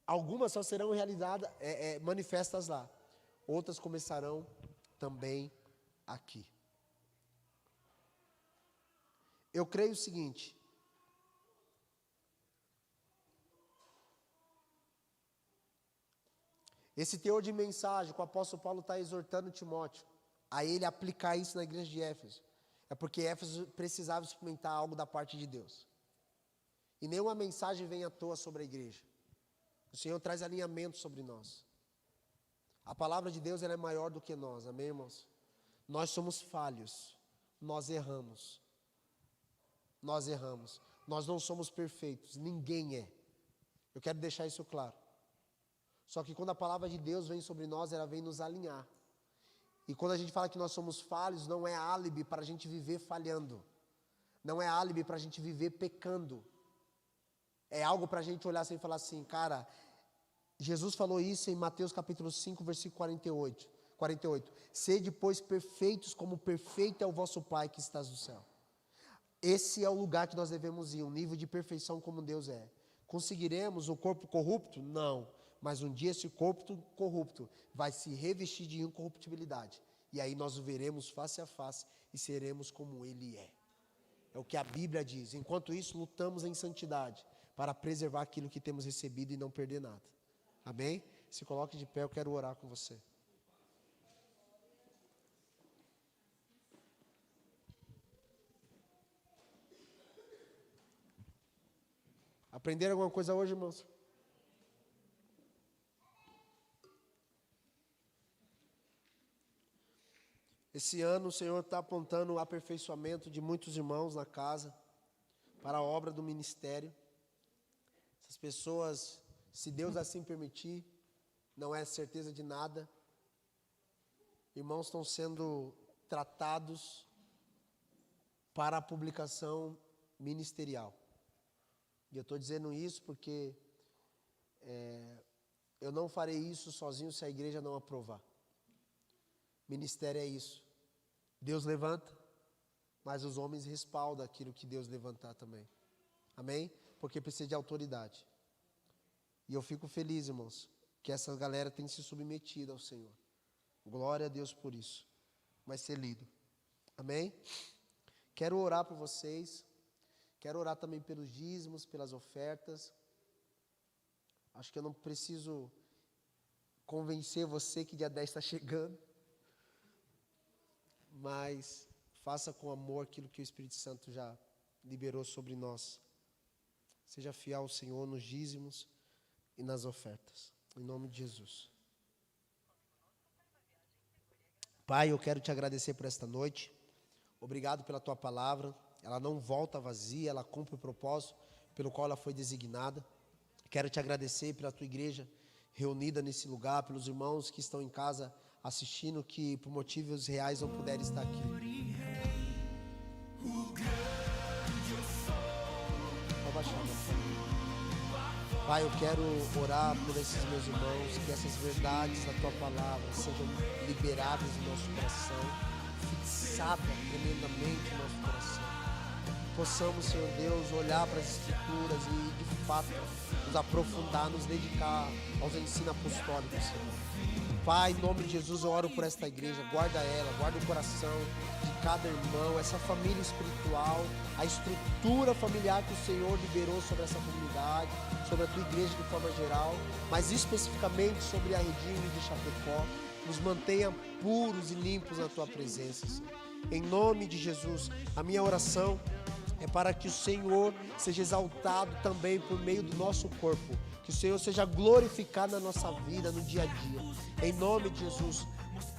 Algumas só serão realizadas, manifestas lá. Outras começarão também aqui. Eu creio o seguinte. Esse teor de mensagem que o apóstolo Paulo está exortando Timóteo a ele aplicar isso na igreja de Éfeso. É porque Éfeso precisava experimentar algo da parte de Deus. E nenhuma mensagem vem à toa sobre a igreja. O Senhor traz alinhamento sobre nós. A palavra de Deus ela é maior do que nós, amém, irmãos? Nós somos falhos, nós erramos. Nós erramos. Nós não somos perfeitos, ninguém é. Eu quero deixar isso claro. Só que quando a palavra de Deus vem sobre nós, ela vem nos alinhar. E quando a gente fala que nós somos falhos, não é álibi para a gente viver falhando. Não é álibi para a gente viver pecando. É algo para a gente olhar assim e falar assim, cara, Jesus falou isso em Mateus capítulo 5, versículo 48. Sede, pois, perfeitos como perfeito é o vosso Pai que estás no céu. Esse é o lugar que nós devemos ir, um nível de perfeição como Deus é. Conseguiremos o corpo corrupto? Não. Mas um dia esse corpo corrupto vai se revestir de incorruptibilidade. E aí nós o veremos face a face e seremos como Ele é. É o que a Bíblia diz. Enquanto isso, lutamos em santidade para preservar aquilo que temos recebido e não perder nada. Amém? Se coloque de pé, eu quero orar com você. Aprenderam alguma coisa hoje, irmãos? Esse ano o Senhor está apontando o aperfeiçoamento de muitos irmãos na casa, para a obra do ministério. Essas pessoas, se Deus assim permitir, não é certeza de nada. Irmãos estão sendo tratados para a publicação ministerial. E eu estou dizendo isso porque eu não farei isso sozinho se a igreja não aprovar. Ministério é isso. Deus levanta, mas os homens respaldam aquilo que Deus levantar também. Amém? Porque precisa de autoridade. E eu fico feliz, irmãos, que essa galera tem se submetido ao Senhor. Glória a Deus por isso. Vai ser lido. Amém? Quero orar por vocês. Quero orar também pelos dízimos, pelas ofertas. Acho que eu não preciso convencer você que dia 10 está chegando. Mas faça com amor aquilo que o Espírito Santo já liberou sobre nós. Seja fiel ao Senhor nos dízimos e nas ofertas. Em nome de Jesus. Pai, eu quero te agradecer por esta noite. Obrigado pela tua palavra. Ela não volta vazia, ela cumpre o propósito pelo qual ela foi designada. Quero te agradecer pela tua igreja reunida nesse lugar, pelos irmãos que estão em casa assistindo, que por motivos reais não puderem estar aqui. Pode baixar, Pai, eu quero orar por esses meus irmãos, que essas verdades da Tua palavra sejam liberadas no nosso coração, fixadas tremendamente no nosso coração. Possamos, Senhor Deus, olhar para as Escrituras e, de fato, nos aprofundar, nos dedicar aos ensinos apostólicos, Senhor. Pai, em nome de Jesus, eu oro por esta igreja. Guarda ela, guarda o coração de cada irmão, essa família espiritual, a estrutura familiar que o Senhor liberou sobre essa comunidade, sobre a Tua igreja de forma geral, mas especificamente sobre a Redime de Chapecó. Nos mantenha puros e limpos na Tua presença, Senhor. Em nome de Jesus, a minha oração é para que o Senhor seja exaltado também por meio do nosso corpo, que o Senhor seja glorificado na nossa vida, no dia a dia. Em nome de Jesus,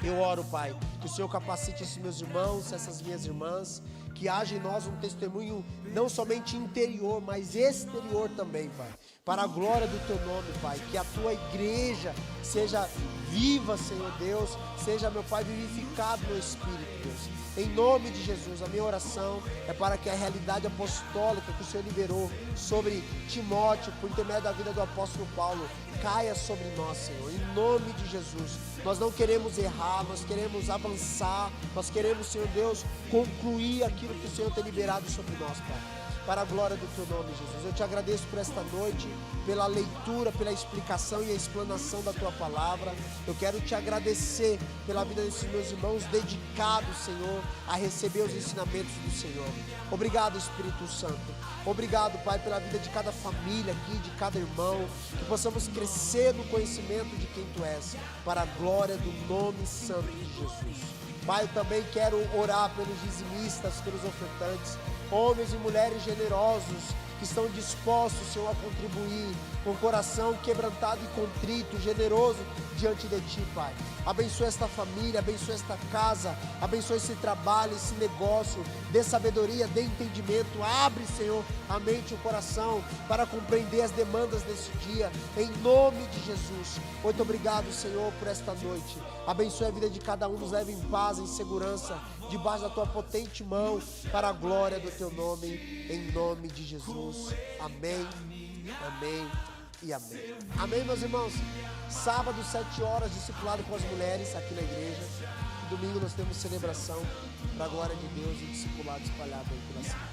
eu oro, Pai, que o Senhor capacite esses meus irmãos, essas minhas irmãs, que haja em nós um testemunho não somente interior, mas exterior também, Pai, para a glória do Teu nome, Pai, que a Tua igreja seja viva, Senhor Deus, seja, meu Pai, vivificado no Espírito, Deus. Em nome de Jesus, a minha oração é para que a realidade apostólica que o Senhor liberou sobre Timóteo, por intermédio da vida do apóstolo Paulo, caia sobre nós, Senhor, em nome de Jesus. Nós não queremos errar, nós queremos avançar, nós queremos, Senhor Deus, concluir aquilo que o Senhor tem liberado sobre nós, Pai. Para a glória do Teu nome, Jesus. Eu te agradeço por esta noite, pela leitura, pela explicação e a explanação da Tua palavra. Eu quero te agradecer pela vida desses meus irmãos dedicados, Senhor, a receber os ensinamentos do Senhor. Obrigado, Espírito Santo. Obrigado, Pai, pela vida de cada família aqui, de cada irmão, que possamos crescer no conhecimento de quem Tu és, para a glória do nome santo de Jesus. Pai, eu também quero orar pelos dizimistas, pelos ofertantes, homens e mulheres generosos que estão dispostos, Senhor, a contribuir com o coração quebrantado e contrito, generoso diante de Ti, Pai. Abençoa esta família, abençoa esta casa, abençoa esse trabalho, esse negócio, dê sabedoria, dê entendimento, abre, Senhor, a mente e o coração para compreender as demandas desse dia, em nome de Jesus. Muito obrigado, Senhor, por esta noite. Abençoe a vida de cada um, nos leve em paz, em segurança, debaixo da Tua potente mão, para a glória do Teu nome, em nome de Jesus. Amém, amém e amém. Amém, meus irmãos. Sábado, 7 horas, discipulado com as mulheres aqui na igreja. Domingo nós temos celebração para a glória de Deus e discipulado espalhado aí pela cidade.